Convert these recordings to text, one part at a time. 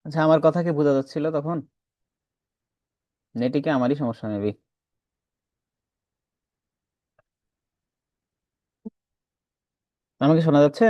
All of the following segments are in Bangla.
আচ্ছা, আমার কথা কি বোঝা যাচ্ছিল তখন? নেটে কি আমারই সমস্যা মেবি? আমাকে শোনা যাচ্ছে?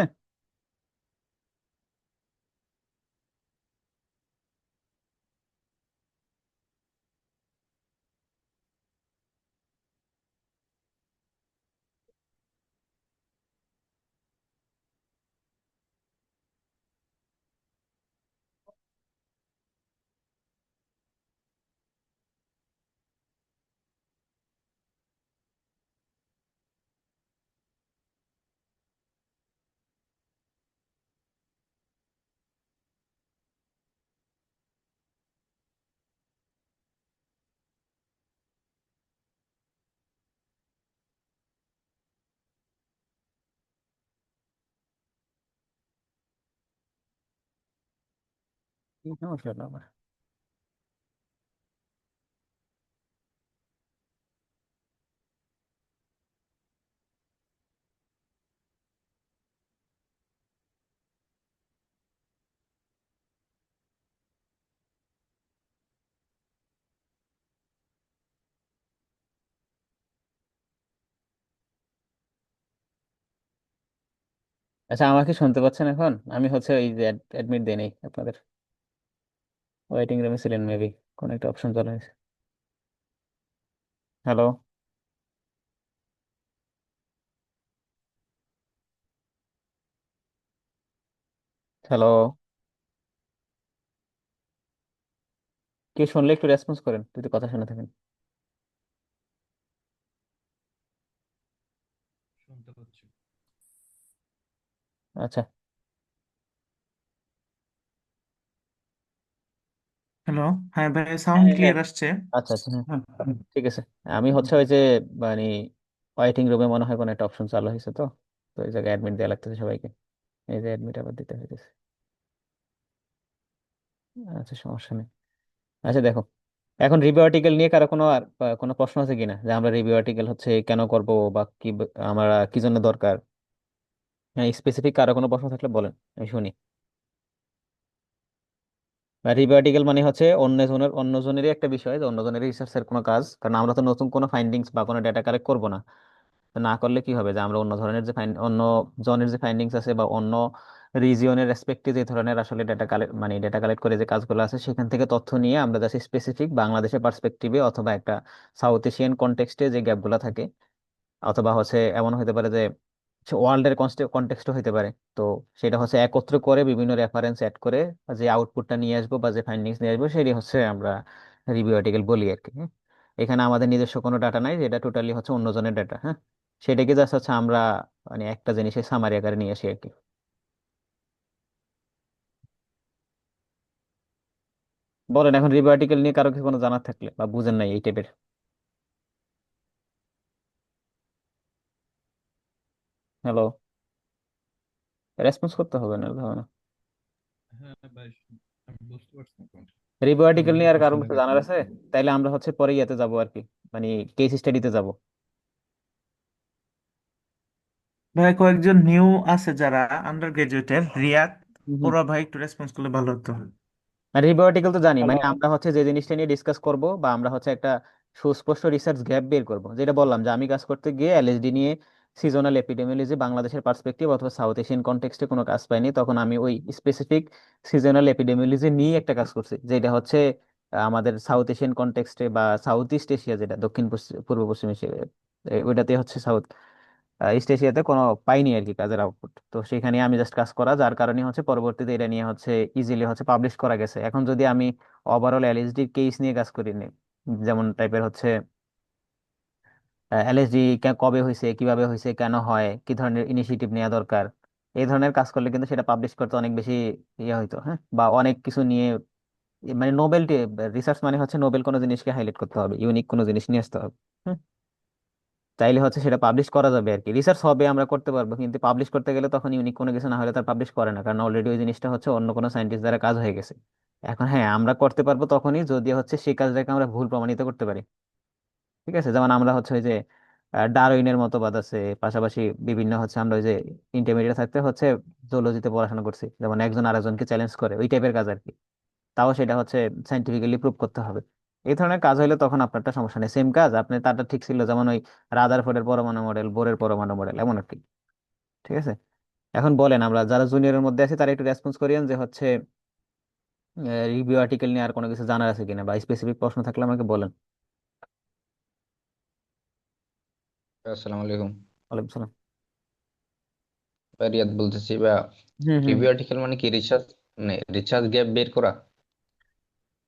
কি সমস্যা হলো আমার? আচ্ছা, আমাকে শুনতে পাচ্ছেন এখন? আমি হচ্ছে ওই যে অ্যাডমিট দেই নাই আপনাদের। ওয়েটিং রুমে ছিলেন মেবি। কোন একটা অপশন চালু হয়েছে। হ্যালো? হ্যালো? কি শুনলে একটু রেসপন্স করেন যদি কথা শুনে থাকেন। শুনতে পাচ্ছি। আচ্ছা। হ্যালো। হ্যাঁ ভাই, হ্যাঁ, সাউন্ড হ্যাঁ, হ্যাঁ। ক্লিয়ার আসছে। আচ্ছা, আচ্ছা, হ্যাঁ, ঠিক আছে। আমি হচ্ছে ওই যে মানে ওয়েটিং রুমে মনে হয় কোনো একটা অপশন চালু হয়েছে, তো তো এই জায়গায় অ্যাডমিট দেওয়া লাগতেছে সবাইকে। এই যে অ্যাডমিট আবার দিতে হইতেছে। আচ্ছা, সমস্যা নেই। আচ্ছা, দেখো, এখন রিভিউ আর্টিকেল নিয়ে কারো কোনো কোনো প্রশ্ন আছে কিনা, যে আমরা রিভিউ আর্টিকেল হচ্ছে কেন করব, বা কি আমরা কি জন্য দরকার? হ্যাঁ, স্পেসিফিক কারো কোনো প্রশ্ন থাকলে বলেন, আমি শুনি। রিভিউ আর্টিকেল মানে হচ্ছে অন্য জনেরই একটা বিষয়, যে অন্য জনের রিসার্চের কোনো কাজ, কারণ আমরা তো নতুন কোনো ফাইন্ডিংস বা কোনো ডেটা কালেক্ট করবো না। তো না করলে কি হবে, যে আমরা অন্য ধরনের যে অন্য জনের যে ফাইন্ডিংস আছে, বা অন্য রিজিয়নের রেসপেক্টে যে ধরনের আসলে ডেটা কালেক্ট মানে ডেটা কালেক্ট করে যে কাজগুলো আছে, সেখান থেকে তথ্য নিয়ে আমরা জাস্ট স্পেসিফিক বাংলাদেশের পার্সপেক্টিভে অথবা একটা সাউথ এশিয়ান কনটেক্সটে যে গ্যাপগুলো থাকে, অথবা হচ্ছে এমন হতে পারে যে ওয়ার্ল্ডের কনটেক্সটও হতে পারে, তো সেটা হচ্ছে একত্র করে বিভিন্ন রেফারেন্স অ্যাড করে যে আউটপুটটা নিয়ে আসবো বা যে ফাইন্ডিংস নিয়ে আসবো, সেটি হচ্ছে আমরা রিভিউ আর্টিকেল বলি আর কি, হ্যাঁ। এখানে আমাদের নিজস্ব কোনো ডাটা নাই, যেটা টোটালি হচ্ছে অন্যজনের ডাটা, হ্যাঁ। সেটাকে জাস্ট হচ্ছে আমরা মানে একটা জিনিসের সামারি আকারে নিয়ে আসি আর কি। বলেন, এখন রিভিউ আর্টিকেল নিয়ে কারো কি কোনো জানার থাকলে বা বুঝেন নাই এই টাইপের। হ্যালো? রেসপন্স করতে হবে না, হবে না। হ্যাঁ ভাই, আমি বুঝতে পারছি এখন। রিভিউ আমার আর্টিকেল যদি নিয়ে আর প্রশ্ন কারোর কিছু থাকে জানার কোনো। আছে? তাইলে আমরা হচ্ছে পরে ইয়েতে যাবো আর কি, মানে কেস স্টাডিতে যাবো। ভাই কয়েকজন নিউ আছে যারা আন্ডার গ্রাজুয়েটের, রিয়াদ। ওরা ভাই একটু রেসপন্স করলে ভালো হতো। রিভিউ আর্টিকেল তো জানি, হ্যালো। মানে আমরা হচ্ছে যে জিনিসটা নিয়ে ডিসকাস করব, বা আমরা হচ্ছে একটা সুস্পষ্ট রিসার্চ গ্যাপ বের করব, যেটা বললাম যে আমি কাজ করতে গিয়ে এলএসডি নিয়ে সিজনাল এপিডেমিওলজি বাংলাদেশের পার্সপেক্টিভ অথবা সাউথ এশিয়ান কনটেক্সটে কোনো কাজ পাইনি, তখন আমি ওই স্পেসিফিক সিজনাল এপিডেমিওলজি নিয়ে একটা কাজ করছি, যেটা হচ্ছে আমাদের সাউথ এশিয়ান কনটেক্সটে বা সাউথ ইস্ট এশিয়া, যেটা দক্ষিণ পূর্ব পশ্চিম এশিয়া, ওইটাতে হচ্ছে সাউথ ইস্ট এশিয়াতে কোনো পাইনি আর কি কাজের আউটপুট, তো সেখানে আমি জাস্ট কাজ করা, যার কারণে হচ্ছে পরবর্তীতে এটা নিয়ে হচ্ছে ইজিলি হচ্ছে পাবলিশ করা গেছে। এখন যদি আমি ওভারঅল এলএসডি কেস নিয়ে কাজ করি নি, যেমন টাইপের হচ্ছে এলএসডি কবে হয়েছে, কিভাবে হয়েছে, কেন হয়, কি ধরনের ইনিশিয়েটিভ নেওয়া দরকার, এই ধরনের কাজ করলে কিন্তু সেটা পাবলিশ করতে অনেক বেশি ইয়ে হইতো, হ্যাঁ, বা অনেক কিছু নিয়ে মানে নোবেলটি, রিসার্চ মানে হচ্ছে নোবেল কোনো জিনিসকে হাইলাইট করতে হবে, ইউনিক কোনো জিনিস নিয়ে আসতে হবে। হ্যাঁ, চাইলে হচ্ছে সেটা পাবলিশ করা যাবে আর কি, রিসার্চ হবে, আমরা করতে পারবো, কিন্তু পাবলিশ করতে গেলে তখন ইউনিক কোনো কিছু না হলে তার পাবলিশ করে না, কারণ অলরেডি ওই জিনিসটা হচ্ছে অন্য কোনো সায়েন্টিস্ট দ্বারা কাজ হয়ে গেছে। এখন হ্যাঁ, আমরা করতে পারবো তখনই যদি হচ্ছে সেই কাজটাকে আমরা ভুল প্রমাণিত করতে পারি। ঠিক আছে, যেমন আমরা হচ্ছে ওই যে ডারউইনের মতবাদ আছে, পাশাপাশি বিভিন্ন হচ্ছে আমরা ওই যে ইন্টারমিডিয়েট থাকতে হচ্ছে জুলজিতে পড়াশোনা করছি, যেমন একজন আরেকজনকে চ্যালেঞ্জ করে, ওই টাইপের কাজ আর কি। তাও সেটা হচ্ছে সাইন্টিফিক্যালি প্রুভ করতে হবে। এই ধরনের কাজ হলে তখন আপনারটা সমস্যা নেই, সেম কাজ আপনি তারটা ঠিক ছিল, যেমন ওই রাদারফোর্ডের পরমাণু মডেল, বোরের পরমাণু মডেল, এমন আর কি। ঠিক আছে। এখন বলেন, আমরা যারা জুনিয়রের মধ্যে আছি তারা একটু রেসপন্স করিয়েন যে হচ্ছে রিভিউ আর্টিকেল নিয়ে আর কোনো কিছু জানার আছে কিনা, বা স্পেসিফিক প্রশ্ন থাকলে আমাকে বলেন। আসসালামু আলাইকুম। ওয়ালাইকুম সালাম। ভাই রিয়াদ বলতেছি বা হুম হুম। রিভিউ আর্টিকেল মানে কি রিসার্চ, মানে রিসার্চ গ্যাপ বের করা?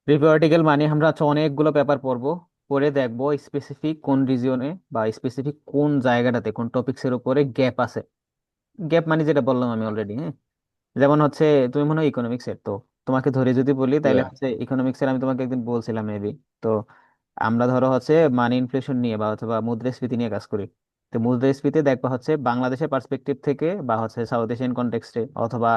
রিভিউ আর্টিকেল মানে আমরা হচ্ছে অনেকগুলো পেপার পড়বো, পড়ে দেখবো স্পেসিফিক কোন রিজিয়নে বা স্পেসিফিক কোন জায়গাটাতে কোন টপিক্সের উপরে গ্যাপ আছে। গ্যাপ মানে যেটা বললাম আমি অলরেডি, হ্যাঁ। যেমন হচ্ছে তুমি মনে হয় ইকোনমিক্স এর, তো তোমাকে ধরে যদি বলি জি তাহলে ভাই। হচ্ছে ইকোনমিক্স এর আমি তোমাকে একদিন বলছিলাম মেবি। তো আমরা ধরো হচ্ছে মানি ইনফ্লেশন নিয়ে বা অথবা মুদ্রাস্ফীতি নিয়ে কাজ করি। তো মুদ্রাস্ফীতি দেখবা হচ্ছে বাংলাদেশের পার্সপেক্টিভ থেকে বা হচ্ছে সাউথ এশিয়ান কনটেক্সটে, অথবা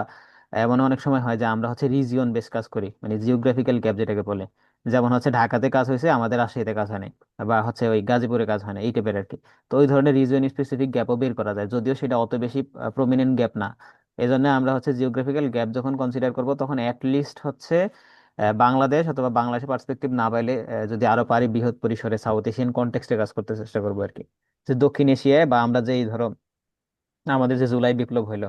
এমন অনেক সময় হয় যে আমরা হচ্ছে রিজিয়ন বেস কাজ করি, মানে জিওগ্রাফিক্যাল গ্যাপ যেটাকে বলে। যেমন হচ্ছে ঢাকাতে কাজ হয়েছে, আমাদের রাজশাহীতে কাজ হয় নাই, বা হচ্ছে ওই গাজীপুরে কাজ হয় না, এই টাইপের আর কি। তো ওই ধরনের রিজিয়ন স্পেসিফিক গ্যাপও বের করা যায়, যদিও সেটা অত বেশি প্রমিনেন্ট গ্যাপ না। এই জন্য আমরা হচ্ছে জিওগ্রাফিক্যাল গ্যাপ যখন কনসিডার করব, তখন লিস্ট হচ্ছে বাংলাদেশ অথবা বাংলাদেশের পার্সপেক্টিভ না পাইলে যদি আরো পারি বৃহৎ পরিসরে সাউথ এশিয়ান কনটেক্সটে কাজ করতে চেষ্টা করবো আর কি। যে দক্ষিণ এশিয়ায় বা আমরা যেই ধরো আমাদের যে জুলাই বিপ্লব হইলো,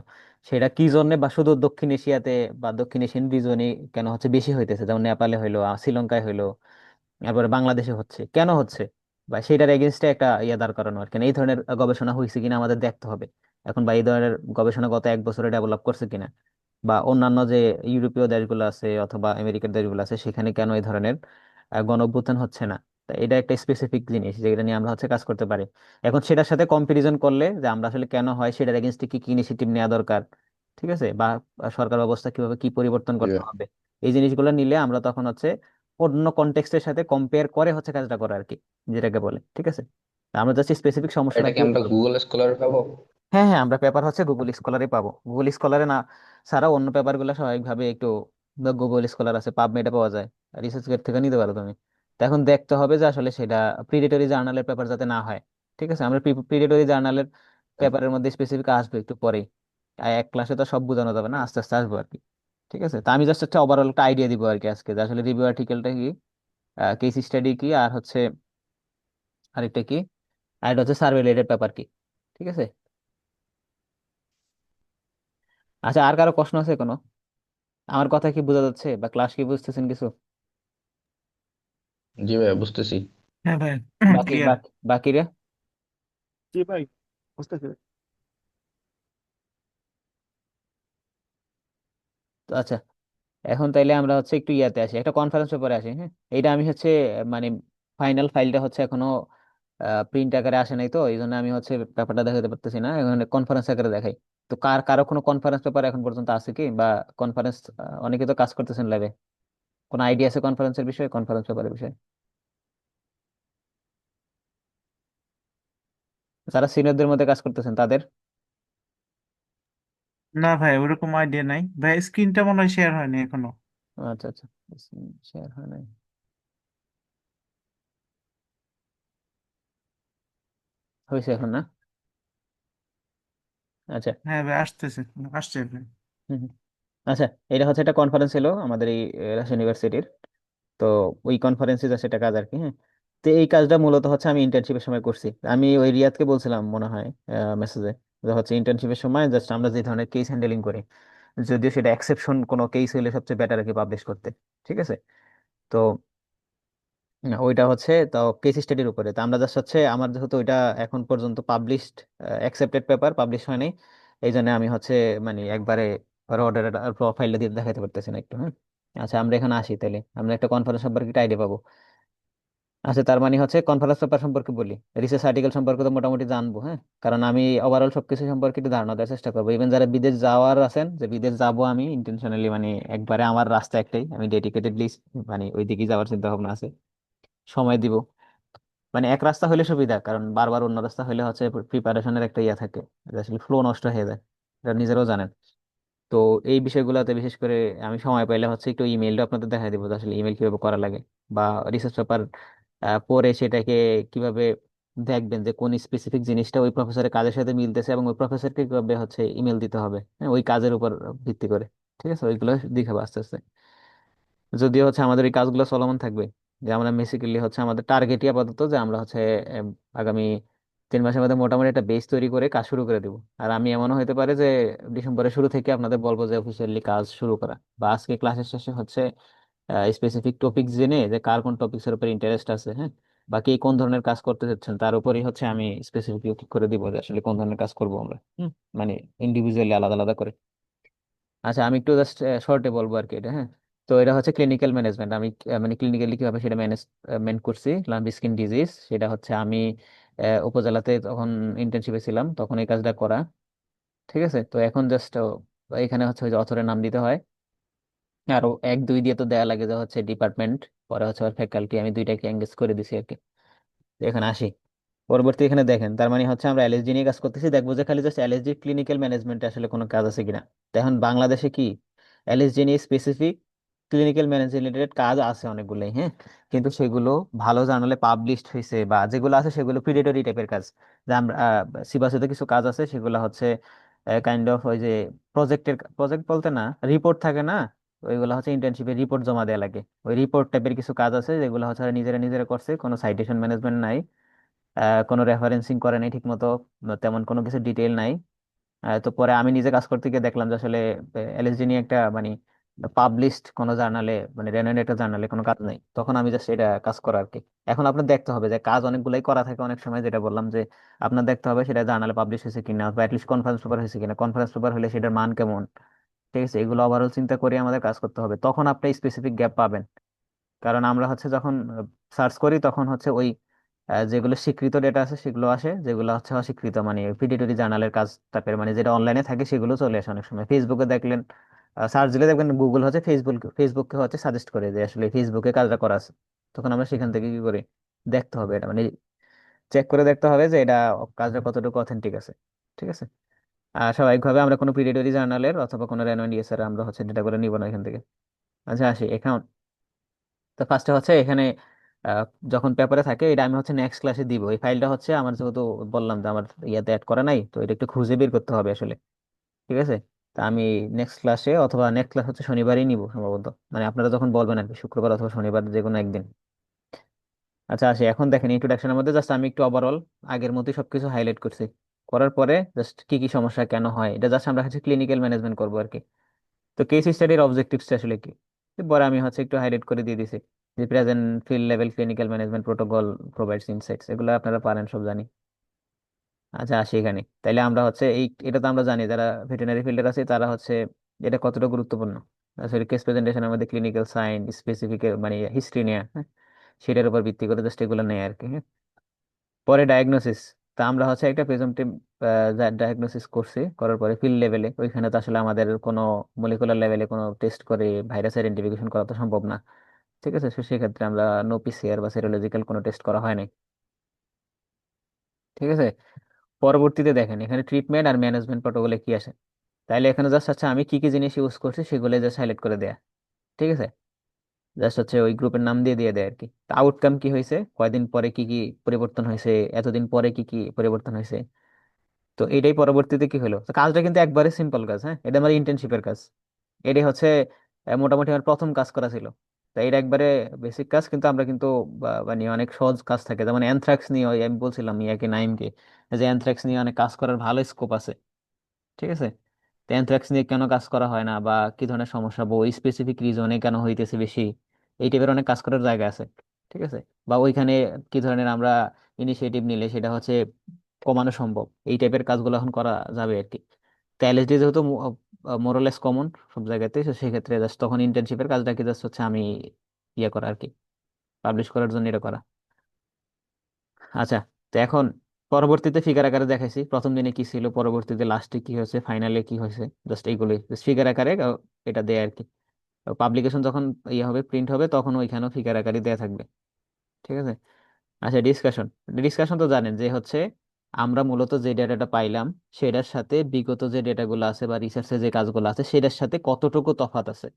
সেটা কি জন্য বা শুধু দক্ষিণ এশিয়াতে বা দক্ষিণ এশিয়ান রিজনে কেন হচ্ছে বেশি হইতেছে, যেমন নেপালে হইলো, শ্রীলঙ্কায় হইলো, তারপরে বাংলাদেশে হচ্ছে, কেন হচ্ছে, বা সেটার এগেনস্টে একটা ইয়ে দাঁড় করানো আর কি। এই ধরনের গবেষণা হয়েছে কিনা আমাদের দেখতে হবে এখন, বা এই ধরনের গবেষণা গত 1 বছরে ডেভেলপ করছে কিনা, বা অন্যান্য যে ইউরোপীয় দেশগুলো আছে অথবা আমেরিকার দেশগুলো আছে সেখানে কেন এই ধরনের গণ অভ্যুত্থান হচ্ছে না। তা এটা একটা স্পেসিফিক জিনিস যেটা নিয়ে আমরা হচ্ছে কাজ করতে পারি। এখন সেটার সাথে কম্পারিজন করলে যে আমরা আসলে কেন হয় সেটার এগেনস্টে কি কি ইনিশিয়েটিভ নেওয়া দরকার, ঠিক আছে, বা সরকার ব্যবস্থা কিভাবে কি পরিবর্তন জি করতে ভাই। হবে, এই জিনিসগুলো নিলে আমরা তখন হচ্ছে অন্য কনটেক্সটের সাথে কম্পেয়ার করে হচ্ছে কাজটা করা আর কি, যেটাকে বলে। ঠিক আছে। তা আমরা জাস্ট স্পেসিফিক সমস্যাটা এটা কি কি আমরা করবো। গুগল স্কলারে পাবো? হ্যাঁ হ্যাঁ, আমরা পেপার হচ্ছে গুগল স্কলারে পাবো। গুগল স্কলারে না ছাড়াও অন্য পেপার গুলো স্বাভাবিকভাবে একটু, গুগল স্কলার আছে, পাবমেডে পাওয়া যায়, রিসার্চ গেট থেকে নিতে পারো তুমি। তো এখন দেখতে হবে যে আসলে সেটা প্রিডেটরি জার্নালের পেপার যাতে না হয়। ঠিক আছে, আমরা প্রিডেটরি জার্নালের পেপারের মধ্যে স্পেসিফিক আসবে একটু পরেই। আর এক ক্লাসে তো সব বোঝানো যাবে না, আস্তে আস্তে আসবো আর কি। ঠিক আছে, তো আমি জাস্ট একটা ওভারঅল একটা আইডিয়া দিব আর কি আজকে, যে আসলে রিভিউ আর্টিকেলটা কি, কেস স্টাডি কি, আর হচ্ছে আরেকটা কি, আর এটা হচ্ছে সার্ভে রিলেটেড পেপার কি। ঠিক আছে। আচ্ছা, আর কারো প্রশ্ন আছে কোনো? আমার কথা কি বোঝা যাচ্ছে, বা ক্লাস কি বুঝতেছেন কিছু? জি ভাই বুঝতেছি। হ্যাঁ ভাই, বাকি ক্লিয়ার। বাকি বাকিরা? জি ভাই, বুঝতেছি। তো আচ্ছা, এখন তাইলে আমরা হচ্ছে একটু ইয়াতে আসি, একটা কনফারেন্স পেপারে আসি, হ্যাঁ। এটা আমি হচ্ছে মানে ফাইনাল ফাইলটা হচ্ছে এখনো প্রিন্ট আকারে আসে নাই, তো এই জন্য আমি হচ্ছে পেপারটা দেখাতে পারতেছি না, এখন কনফারেন্স আকারে দেখাই। তো কারো কোনো কনফারেন্স পেপার এখন পর্যন্ত আছে কি, বা কনফারেন্স অনেকে তো কাজ করতেছেন ল্যাবে, কোনো আইডিয়া আছে কনফারেন্সের বিষয়ে, কনফারেন্স পেপারের বিষয়ে? যারা সিনিয়রদের মধ্যে কাজ করতেছেন তাদের? না ভাই, ওরকম আইডিয়া নাই ভাই, স্ক্রিনটা মনে হয় শেয়ার হয়নি এখনো। আচ্ছা আচ্ছা, শেয়ার হয় নাই, হয়েছে এখন না? আচ্ছা। হ্যাঁ ভাই, আসতেছে, আসছে ভাই। হুম হুম। আচ্ছা, এটা হচ্ছে একটা কনফারেন্স ছিল আমাদের এই রাজশাহী ইউনিভার্সিটির। তো ওই কনফারেন্সে যা সেটা কাজ আর কি, হ্যাঁ। তো এই কাজটা মূলত হচ্ছে আমি ইন্টার্নশিপের সময় করছি। আমি ওই রিয়াদকে বলছিলাম মনে হয় মেসেজে, যে হচ্ছে ইন্টার্নশিপের সময় জাস্ট আমরা যে ধরনের কেস হ্যান্ডেলিং করি, যদিও সেটা এক্সেপশন কোনো কেস হলে সবচেয়ে বেটার আর কি পাবলিশ করতে। ঠিক আছে। তো ওইটা হচ্ছে তো কেস স্টাডির উপরে। তো আমরা জাস্ট হচ্ছে আমার যেহেতু ওইটা এখন পর্যন্ত পাবলিশড অ্যাকসেপ্টেড পেপার পাবলিশ হয় নাই, এই জন্য আমি হচ্ছে মানে একবারে অর্ডার প্রোফাইলটা দিয়ে দেখাতে পারতেছি না একটু, হ্যাঁ। আচ্ছা, আমরা এখানে আসি তাহলে, আমরা একটা কনফারেন্স সম্পর্কে একটা আইডিয়া পাবো। আচ্ছা, তার মানে হচ্ছে কনফারেন্স পেপার সম্পর্কে বলি, রিসার্চ আর্টিকেল সম্পর্কে তো মোটামুটি জানবো, হ্যাঁ। কারণ আমি ওভারঅল সবকিছু সম্পর্কে একটু ধারণা দেওয়ার চেষ্টা করবো। ইভেন যারা বিদেশ যাওয়ার আছেন, যে বিদেশ যাবো আমি ইন্টেনশনালি, মানে একবারে আমার রাস্তা একটাই, আমি ডেডিকেটেডলি মানে ওই দিকে যাওয়ার চিন্তা ভাবনা আছে, সময় দিব। মানে এক রাস্তা হলে সুবিধা, কারণ বারবার অন্য রাস্তা হলে হচ্ছে প্রিপারেশনের একটা ইয়ে থাকে, এটা আসলে ফ্লো নষ্ট হয়ে যায়, এটা নিজেরাও জানেন। তো এই বিষয়গুলোতে বিশেষ করে আমি সময় পাইলে হচ্ছে একটু ইমেলটা আপনাদের দেখা দিব, যে আসলে ইমেল কিভাবে করা লাগে, বা রিসার্চ পেপার পড়ে সেটাকে কিভাবে দেখবেন যে কোন স্পেসিফিক জিনিসটা ওই প্রফেসরের কাজের সাথে মিলতেছে, এবং ওই প্রফেসরকে কিভাবে হচ্ছে ইমেল দিতে হবে, হ্যাঁ, ওই কাজের উপর ভিত্তি করে। ঠিক আছে, ওইগুলো দেখাবো আস্তে আস্তে। যদিও হচ্ছে আমাদের এই কাজগুলো চলমান থাকবে, যে আমরা বেসিক্যালি হচ্ছে আমাদের টার্গেটই আপাতত যে আমরা হচ্ছে আগামী 3 মাসের মধ্যে মোটামুটি একটা বেস তৈরি করে কাজ শুরু করে দিব। আর আমি এমনও হতে পারে যে ডিসেম্বরের শুরু থেকে আপনাদের বলবো যে অফিসিয়ালি কাজ শুরু করা, বা আজকে ক্লাসের শেষে হচ্ছে স্পেসিফিক টপিক জেনে যে কার কোন টপিক্স এর উপর ইন্টারেস্ট আছে, হ্যাঁ, বা কে কোন ধরনের কাজ করতে চাচ্ছেন তার উপরই হচ্ছে আমি স্পেসিফিকলি ঠিক করে দিব যে আসলে কোন ধরনের কাজ করবো আমরা, মানে ইন্ডিভিজুয়ালি আলাদা আলাদা করে। আচ্ছা, আমি একটু জাস্ট শর্টে বলবো আর কি এটা, হ্যাঁ। তো এটা হচ্ছে ক্লিনিক্যাল ম্যানেজমেন্ট। আমি মানে ক্লিনিক্যালি কিভাবে সেটা ম্যানেজমেন্ট করছি, লাম্প স্কিন ডিজিজ, সেটা হচ্ছে আমি উপজেলাতে তখন ইন্টার্নশিপে ছিলাম, তখন এই কাজটা করা। ঠিক আছে, তো এখন জাস্ট এখানে হচ্ছে ওই যে অথরের নাম দিতে হয়, আরো 1 2 দিয়ে তো দেয়া লাগে যে হচ্ছে ডিপার্টমেন্ট, পরে হচ্ছে ফ্যাকাল্টি, আমি দুইটাকে এঙ্গেজ করে দিছি আর কি। তো এখানে আসি, পরবর্তী এখানে দেখেন, তার মানে হচ্ছে আমরা এলএসডি নিয়ে কাজ করতেছি, দেখবো যে খালি জাস্ট এলএসডি ক্লিনিক্যাল ম্যানেজমেন্টে আসলে কোনো কাজ আছে কিনা। তো এখন বাংলাদেশে কি এলএসডি নিয়ে স্পেসিফিক ক্লিনিক্যাল ম্যানেজমেন্ট রিলেটেড কাজ আছে অনেকগুলোই, হ্যাঁ, কিন্তু সেগুলো ভালো জার্নালে পাবলিশড হয়েছে, বা যেগুলো আছে সেগুলো প্রিডেটরি টাইপের কাজ। যে আমরা সিবাসেতে কিছু কাজ আছে সেগুলো হচ্ছে কাইন্ড অফ ওই যে প্রজেক্ট বলতে না, রিপোর্ট থাকে না, ওইগুলো হচ্ছে ইন্টার্নশিপে রিপোর্ট জমা দেওয়া লাগে। ওই রিপোর্ট টাইপের কিছু কাজ আছে যেগুলো হচ্ছে ওরা নিজেরা নিজেরা করছে, কোনো সাইটেশন ম্যানেজমেন্ট নাই, কোনো রেফারেন্সিং করে নাই ঠিক মতো, তেমন কোনো কিছু ডিটেইল নাই। তো পরে আমি নিজে কাজ করতে গিয়ে দেখলাম যে আসলে এলএসডি নিয়ে একটা মানে পাবলিশড কোনো জার্নালে, মানে রেনোয়েড একটা জার্নালে কোনো কাজ নাই, তখন আমি জাস্ট এটা কাজ করা আর কি। এখন আপনার দেখতে হবে যে কাজ অনেকগুলাই করা থাকে অনেক সময়, যেটা বললাম যে আপনার দেখতে হবে সেটা জার্নালে পাবলিশ হয়েছে কিনা, বা অ্যাটলিস্ট কনফারেন্স পেপার হয়েছে কিনা, কনফারেন্স পেপার হলে সেটার মান কেমন। ঠিক আছে, এগুলো ওভারঅল চিন্তা করে আমাদের কাজ করতে হবে, তখন আপনি স্পেসিফিক গ্যাপ পাবেন। কারণ আমরা হচ্ছে যখন সার্চ করি তখন হচ্ছে ওই যেগুলো স্বীকৃত ডেটা আছে সেগুলো আসে, যেগুলো হচ্ছে অস্বীকৃত মানে পিডিটরি জার্নালের কাজ টাইপের, মানে যেটা অনলাইনে থাকে সেগুলো চলে আসে অনেক সময়। ফেসবুকে দেখলেন সার্চ দিলে দেখবেন গুগল হচ্ছে ফেসবুককে হচ্ছে সাজেস্ট করে যে আসলে ফেসবুকে কাজটা করা আছে, তখন আমরা সেখান থেকে কি করি, দেখতে হবে এটা, মানে চেক করে দেখতে হবে যে এটা কাজটা কতটুকু অথেন্টিক আছে। ঠিক আছে, স্বাভাবিকভাবে আমরা কোনো পিডিটরি জার্নালের অথবা কোনো রেনোয়েন্ড ইয়েসার আমরা হচ্ছে ডেটা করে নিব না এখান থেকে। আচ্ছা আসি এখন। তো ফার্স্টে হচ্ছে এখানে আহ, যখন পেপারে থাকে এটা আমি হচ্ছে নেক্সট ক্লাসে দিব, এই ফাইলটা হচ্ছে আমার যেহেতু বললাম যে আমার ইয়াতে অ্যাড করা নাই, তো এটা একটু খুঁজে বের করতে হবে আসলে। ঠিক আছে, তা আমি নেক্সট ক্লাসে অথবা নেক্সট ক্লাস হচ্ছে শনিবারই নিব সম্ভবত, মানে আপনারা যখন বলবেন আর কি, শুক্রবার অথবা শনিবার যে কোনো একদিন। আচ্ছা আসি এখন, দেখেন ইন্ট্রোডাকশনের মধ্যে জাস্ট আমি একটু ওভারঅল আগের মতোই সবকিছু হাইলাইট করছি, করার পরে জাস্ট কি কি সমস্যা কেন হয়, এটা জাস্ট আমরা হচ্ছে ক্লিনিক্যাল ম্যানেজমেন্ট করবো আর কি। তো কেস স্টাডির অবজেক্টিভস আসলে কি, তো পরে আমি হচ্ছে একটু হাইলাইট করে দিয়ে দিছি, যে present field level clinical management protocol provides insights, এগুলো আপনারা পারেন সব জানি। আচ্ছা আসি এখানে, তাইলে আমরা হচ্ছে এটা তো আমরা জানি যারা ভেটেরিনারি ফিল্ডের আছে তারা হচ্ছে এটা কতটা গুরুত্বপূর্ণ। আসলে কেস প্রেজেন্টেশনের মধ্যে ক্লিনিক্যাল সাইন স্পেসিফিক মানে হিস্ট্রি নেয়া, হ্যাঁ, সেটার উপর ভিত্তি করে জাস্ট এগুলো নেয় আর কি, হ্যাঁ। পরে ডায়াগনোসিস, তা আমরা হচ্ছে একটা প্রিজমটিভ ডায়াগনোসিস করছি, করার পরে ফিল্ড লেভেলে ওইখানে তো আসলে আমাদের কোনো মলিকুলার লেভেলে কোনো টেস্ট করে ভাইরাস আইডেন্টিফিকেশন করা তো সম্ভব না। ঠিক আছে, সেক্ষেত্রে আমরা নো পিসিআর বা সেরোলজিক্যাল কোনো টেস্ট করা হয় নাই। ঠিক আছে, পরবর্তীতে দেখেন এখানে ট্রিটমেন্ট আর ম্যানেজমেন্ট প্রোটোকলে কি আসে, তাইলে এখানে জাস্ট আচ্ছা আমি কি কি জিনিস ইউজ করছি সেগুলো জাস্ট হাইলাইট করে দেয়া। ঠিক আছে, জাস্ট হচ্ছে ওই গ্রুপের নাম দিয়ে দিয়ে দেয় আর কি। আউটকাম কি হয়েছে, কয়দিন পরে কি কি পরিবর্তন হয়েছে, এতদিন পরে কি কি পরিবর্তন হয়েছে। তো এটাই পরবর্তীতে কি হলো, তো কাজটা কিন্তু একবারে সিম্পল কাজ, হ্যাঁ, এটা আমার ইন্টার্নশিপের কাজ। এটাই হচ্ছে মোটামুটি আমার প্রথম কাজ করা ছিল। তো এটা একবারে বেসিক কাজ, কিন্তু আমরা কিন্তু মানে অনেক সহজ কাজ থাকে, যেমন অ্যানথ্রাক্স নিয়ে ওই আমি বলছিলাম ইয়াকে নাইমকে, যে অ্যানথ্রাক্স নিয়ে অনেক কাজ করার ভালো স্কোপ আছে। ঠিক আছে, তো অ্যানথ্রাক্স নিয়ে কেন কাজ করা হয় না, বা কি ধরনের সমস্যা, বা ওই স্পেসিফিক রিজনে কেন হইতেছে বেশি, এই টাইপের অনেক কাজ করার জায়গা আছে। ঠিক আছে, বা ওইখানে কি ধরনের আমরা ইনিশিয়েটিভ নিলে সেটা হচ্ছে কমানো সম্ভব, এই টাইপের কাজগুলো এখন করা যাবে আর কি। তো এলএসডি যেহেতু মোরলেস কমন সব জায়গাতে, তো সেক্ষেত্রে জাস্ট তখন ইন্টার্নশিপের কাজটাকে জাস্ট হচ্ছে আমি ইয়ে করা আর কি, পাবলিশ করার জন্য এটা করা। আচ্ছা, তো এখন পরবর্তীতে ফিগার আকারে দেখাইছি প্রথম দিনে কি ছিল, পরবর্তীতে লাস্টে কি হয়েছে, ফাইনালে কি হয়েছে, জাস্ট এইগুলোই ফিগার আকারে এটা দেয় আর কি। পাবলিকেশন যখন ইয়ে হবে, প্রিন্ট হবে, তখন ওইখানেও ফিগার আকারে দেয়া থাকবে। ঠিক আছে, আচ্ছা ডিসকাশন। ডিসকাশন তো জানেন যে হচ্ছে আমরা মূলত যে ডেটাটা পাইলাম সেটার সাথে বিগত যে ডেটাগুলো আছে বা রিসার্চে যে কাজগুলো আছে সেটার সাথে কতটুকু তফাৎ আছে,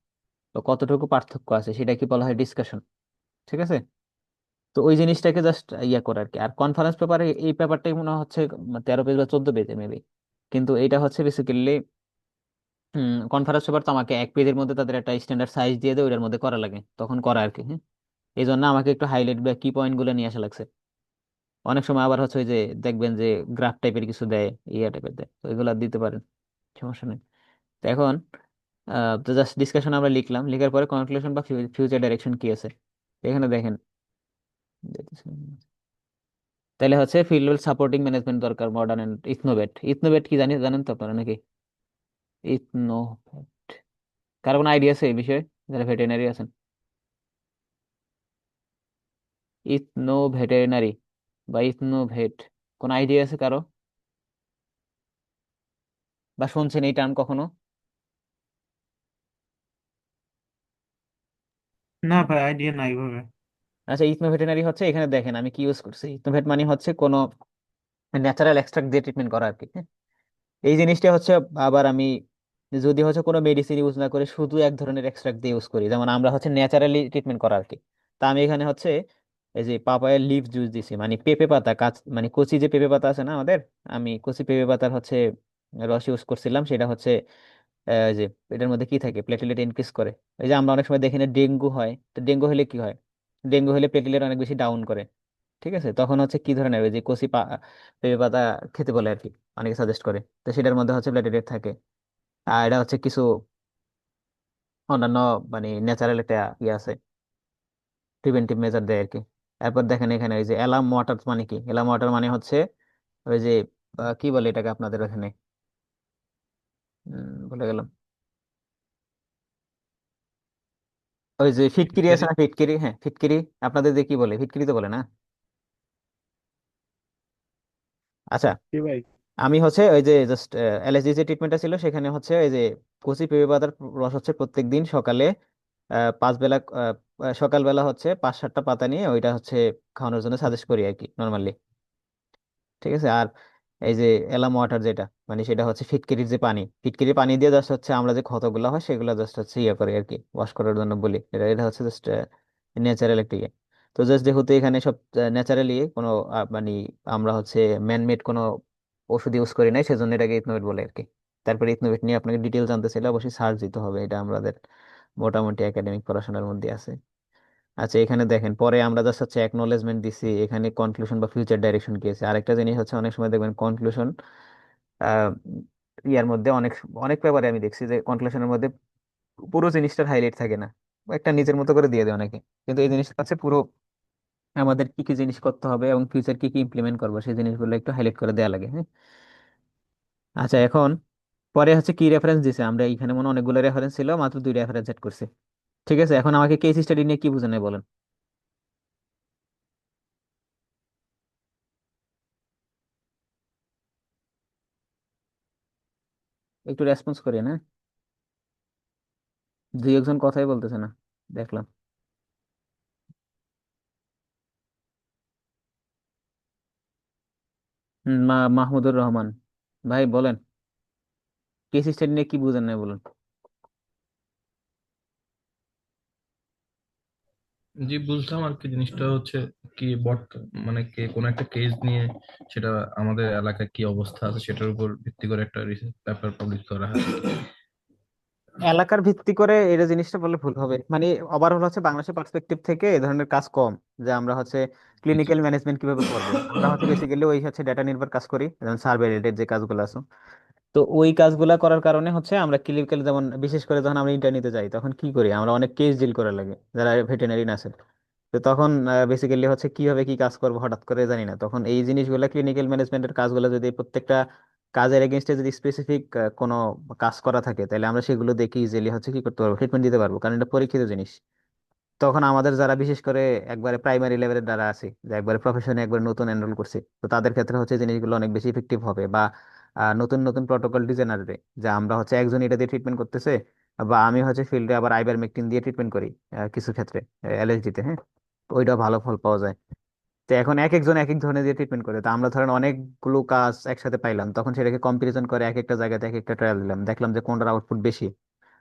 তো কতটুকু পার্থক্য আছে, সেটা কি বলা হয় ডিসকাশন। ঠিক আছে, তো ওই জিনিসটাকে জাস্ট ইয়া করে আর কি। আর কনফারেন্স পেপারে এই পেপারটাই মনে হচ্ছে 13 পেজ বা 14 পেজে মেবি, কিন্তু এইটা হচ্ছে বেসিক্যালি কনফারেন্স পেপার তো আমাকে এক পেজের মধ্যে তাদের একটা স্ট্যান্ডার্ড সাইজ দিয়ে দেয়, ওটার মধ্যে করা লাগে, তখন করা আর কি। হ্যাঁ, এই জন্য আমাকে একটু হাইলাইট বা কি পয়েন্ট গুলো নিয়ে আসা লাগছে। অনেক সময় আবার হচ্ছে ওই যে দেখবেন যে গ্রাফ টাইপের কিছু দেয়, ইয়া টাইপের দেয়, তো এগুলো দিতে পারেন, সমস্যা নেই। তো এখন তো জাস্ট ডিসকাশন আমরা লিখলাম, লিখার পরে কনক্লুশন বা ফিউচার ডাইরেকশন কি আছে এখানে দেখেন। তাহলে হচ্ছে ফিল্ড সাপোর্টিং ম্যানেজমেন্ট দরকার, মডার্ন এন্ড ইথনোভেট। ইথনোভেট কি জানেন তো আপনারা নাকি? ইথনোভেট, কারো কোনো আইডিয়া আছে এই বিষয়ে যারা ভেটেরিনারি আছেন? ইথনো ভেটেরিনারি বা ইথনোভেট, কোন আইডিয়া আছে কারো, বা শুনছেন এই টার্ম কখনো? না ভাই, আইডিয়া নাই ভাবে। আচ্ছা, ইথনো ভেটেরিনারি হচ্ছে, এখানে দেখেন আমি কি ইউজ করছি। ইথনোভেট মানে হচ্ছে কোনো ন্যাচারাল এক্সট্রাক্ট দিয়ে ট্রিটমেন্ট করা আর কি। হ্যাঁ? এই জিনিসটা হচ্ছে, আবার আমি যদি হচ্ছে কোনো মেডিসিন ইউজ না করে শুধু এক ধরনের এক্সট্রাক্ট দিয়ে ইউজ করি, যেমন আমরা হচ্ছে ন্যাচারালি ট্রিটমেন্ট করা আর কি। তা আমি এখানে হচ্ছে এই যে পাপায়ের লিফ জুস দিছি, মানে পেঁপে পাতা কাঁচ, মানে কচি যে পেঁপে পাতা আছে না আমাদের, আমি কচি পেঁপে পাতার হচ্ছে রস ইউজ করছিলাম। সেটা হচ্ছে যে এটার মধ্যে কি থাকে, প্লেটলেট ইনক্রিজ করে। এই যে আমরা অনেক সময় দেখি না ডেঙ্গু হয়, তো ডেঙ্গু হলে কি হয়, ডেঙ্গু হলে প্লেটলেট অনেক বেশি ডাউন করে। ঠিক আছে, তখন হচ্ছে কি ধরনের ওই যে পেঁপে পাতা খেতে বলে আর কি, অনেকে সাজেস্ট করে। তো সেটার মধ্যে হচ্ছে প্লেটলেট থাকে। আর এটা হচ্ছে কিছু অন্যান্য মানে ন্যাচারাল একটা ইয়ে আছে, প্রিভেন্টিভ মেজার দেয় আর কি। এরপর দেখেন এখানে এই যে অ্যালার্ম ওয়াটার মানে কি, অ্যালার্ম ওয়াটার মানে হচ্ছে ওই যে কি বলে এটাকে আপনাদের ওখানে, বলে গেলাম, ওই যে ফিটকিরি আছে ফিটকারি। না, ফিটকিরি, হ্যাঁ ফিটকিরি। আপনাদের যে কি বলে, ফিটকিরি তো বলে না? আচ্ছা, কি ভাই? আমি হচ্ছে ওই যে জাস্ট অ্যালার্জি যে ট্রিটমেন্টটা ছিল সেখানে হচ্ছে এই যে কচি পেঁপে পাতার রস হচ্ছে প্রত্যেকদিন সকালে 5 বেলা, সকালবেলা হচ্ছে 5-7টা পাতা নিয়ে ওইটা হচ্ছে খাওয়ানোর জন্য সাজেস্ট করি আর কি নর্মালি। ঠিক আছে। আর এই যে এলাম ওয়াটার যেটা, মানে সেটা হচ্ছে ফিটকিরির যে পানি, ফিটকিরির পানি দিয়ে জাস্ট হচ্ছে আমরা যে ক্ষতগুলো হয় সেগুলো জাস্ট হচ্ছে ইয়ে করি আর কি, ওয়াশ করার জন্য বলি। এটা এটা হচ্ছে জাস্ট ন্যাচারাল একটা ইয়ে। তো জাস্ট যেহেতু এখানে সব ন্যাচারালি কোনো মানে আমরা হচ্ছে ম্যানমেড কোনো ওষুধ ইউজ করি নাই, সেজন্য এটাকে ইথনোভেট বলে আর কি। তারপরে ইথনোভেট নিয়ে আপনাকে ডিটেল জানতে চাইলে অবশ্যই সার্চ দিতে হবে, এটা আমাদের মোটামুটি একাডেমিক পড়াশোনার মধ্যে আছে। আচ্ছা, এখানে দেখেন পরে আমরা জাস্ট হচ্ছে অ্যাকনলেজমেন্ট দিছি, এখানে কনক্লুশন বা ফিউচার ডাইরেকশন কি আছে। আরেকটা জিনিস হচ্ছে অনেক সময় দেখবেন কনক্লুশন ইয়ার মধ্যে অনেক অনেক পেপারে আমি দেখছি যে কনক্লুশনের মধ্যে পুরো জিনিসটার হাইলাইট থাকে না, একটা নিজের মতো করে দিয়ে দেয় অনেকে। কিন্তু এই জিনিসটা হচ্ছে পুরো আমাদের কি কি জিনিস করতে হবে এবং ফিউচার কি কি ইমপ্লিমেন্ট করবো সেই জিনিসগুলো একটু হাইলাইট করে দেওয়া লাগে। হ্যাঁ, আচ্ছা এখন পরে হচ্ছে কি রেফারেন্স দিছে, আমরা এখানে মনে হয় অনেকগুলো রেফারেন্স ছিল, মাত্র 2 রেফারেন্স সেট করছি। ঠিক আছে, এখন আমাকে কেস স্টাডি নিয়ে কি বুঝেন বলেন, একটু রেসপন্স করেন। হ্যাঁ, 2 একজন কথাই বলতেছে না, দেখলাম। মাহমুদুর রহমান, ভাই বলেন, কেস স্টাডি নিয়ে কি বুঝেন না বলুন। জি, বুঝলাম আর কি। জিনিসটা হচ্ছে কি মানে কে কোনো একটা কেস নিয়ে সেটা আমাদের এলাকায় কি অবস্থা আছে সেটার উপর ভিত্তি করে একটা রিসার্চ পেপার পাবলিশ করা হয়। এলাকার ভিত্তি করে এটা জিনিসটা বললে ভুল হবে, মানে ওভারঅল হচ্ছে বাংলাদেশের পার্সপেক্টিভ থেকে এই ধরনের কাজ কম, যে আমরা হচ্ছে আচ্ছা। ক্লিনিক্যাল ম্যানেজমেন্ট কিভাবে করব। আমরা হচ্ছে বেসিক্যালি ওই হচ্ছে ডেটা নির্ভর কাজ করি, যেমন সার্ভে রিলেটেড যে কাজগুলো আছে। তো ওই কাজগুলা করার কারণে হচ্ছে আমরা ক্লিনিক্যাল, যেমন বিশেষ করে যখন আমরা ইন্টার্নিতে যাই তখন কি করি, আমরা অনেক কেস ডিল করা লাগে যারা ভেটেরিনারি আছে। তো তখন বেসিক্যালি হচ্ছে কিভাবে কি কাজ করবো হঠাৎ করে জানি না, তখন এই জিনিসগুলো ক্লিনিক্যাল ম্যানেজমেন্টের কাজগুলো যদি প্রত্যেকটা কাজের এগেনস্টে যদি স্পেসিফিক কোনো কাজ করা থাকে, তাহলে আমরা সেগুলো দেখে ইজিলি হচ্ছে কি করতে পারবো, ট্রিটমেন্ট দিতে পারবো, কারণ এটা পরীক্ষিত জিনিস। তখন আমাদের যারা বিশেষ করে একবারে প্রাইমারি লেভেলের যারা আছে, যে একবারে প্রফেশনে একবার নতুন এনরোল করছে, তো তাদের ক্ষেত্রে হচ্ছে জিনিসগুলো অনেক বেশি ইফেক্টিভ হবে। বা নতুন নতুন প্রটোকল ডিজাইন আসবে, যে আমরা হচ্ছে একজন এটা দিয়ে ট্রিটমেন্ট করতেছে, বা আমি হচ্ছে ফিল্ডে আবার আইভারমেকটিন দিয়ে ট্রিটমেন্ট করি কিছু ক্ষেত্রে অ্যালার্জিতে। হ্যাঁ, তো ওইটা ভালো ফল পাওয়া যায়। তো এখন এক একজন এক এক ধরনের দিয়ে ট্রিটমেন্ট করে, তো আমরা ধরেন অনেকগুলো কাজ একসাথে পাইলাম, তখন সেটাকে কম্পারিজন করে এক একটা জায়গাতে এক একটা ট্রায়াল দিলাম, দেখলাম যে কোনটার আউটপুট বেশি।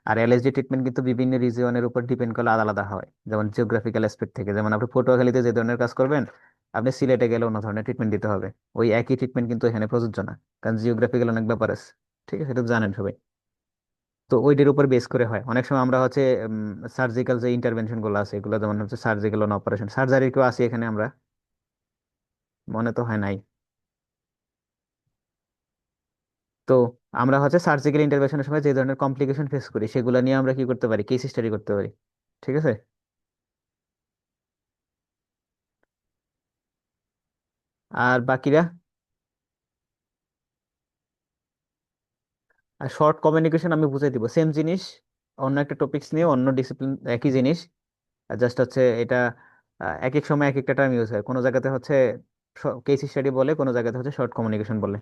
আর এলএসডি ট্রিটমেন্ট কিন্তু বিভিন্ন রিজিয়নের উপর ডিপেন্ড করে আলাদা আলাদা হয়, যেমন জিওগ্রাফিক্যাল অ্যাসপেক্ট থেকে, যেমন আপনি পটুয়াখালীতে যে ধরনের কাজ করবেন, আপনি সিলেটে গেলে অন্য ধরনের ট্রিটমেন্ট দিতে হবে। ওই একই ট্রিটমেন্ট কিন্তু এখানে প্রযোজ্য না, কারণ জিওগ্রাফিক্যাল অনেক ব্যাপার আছে। ঠিক আছে, এটা তো জানেন সবাই। তো ওইটার উপর বেস করে হয়। অনেক সময় আমরা হচ্ছে সার্জিক্যাল যে ইন্টারভেনশন গুলো আছে এগুলো, যেমন হচ্ছে সার্জিক্যাল অপারেশন, সার্জারি কেউ আছি এখানে আমরা, মনে তো হয় নাই। তো আমরা হচ্ছে সার্জিক্যাল ইন্টারভেনশনের সময় যে ধরনের কমপ্লিকেশন ফেস করি সেগুলো নিয়ে আমরা কি করতে পারি, কেস স্টাডি করতে পারি। ঠিক আছে। আর বাকিরা, আর শর্ট কমিউনিকেশন আমি বুঝাই দিব, সেম জিনিস অন্য একটা টপিকস নিয়ে অন্য ডিসিপ্লিন, একই জিনিস, জাস্ট হচ্ছে এটা এক এক সময় এক একটা টার্ম ইউজ হয়। কোনো জায়গাতে হচ্ছে কেস স্টাডি বলে, কোনো জায়গাতে হচ্ছে শর্ট কমিউনিকেশন বলে।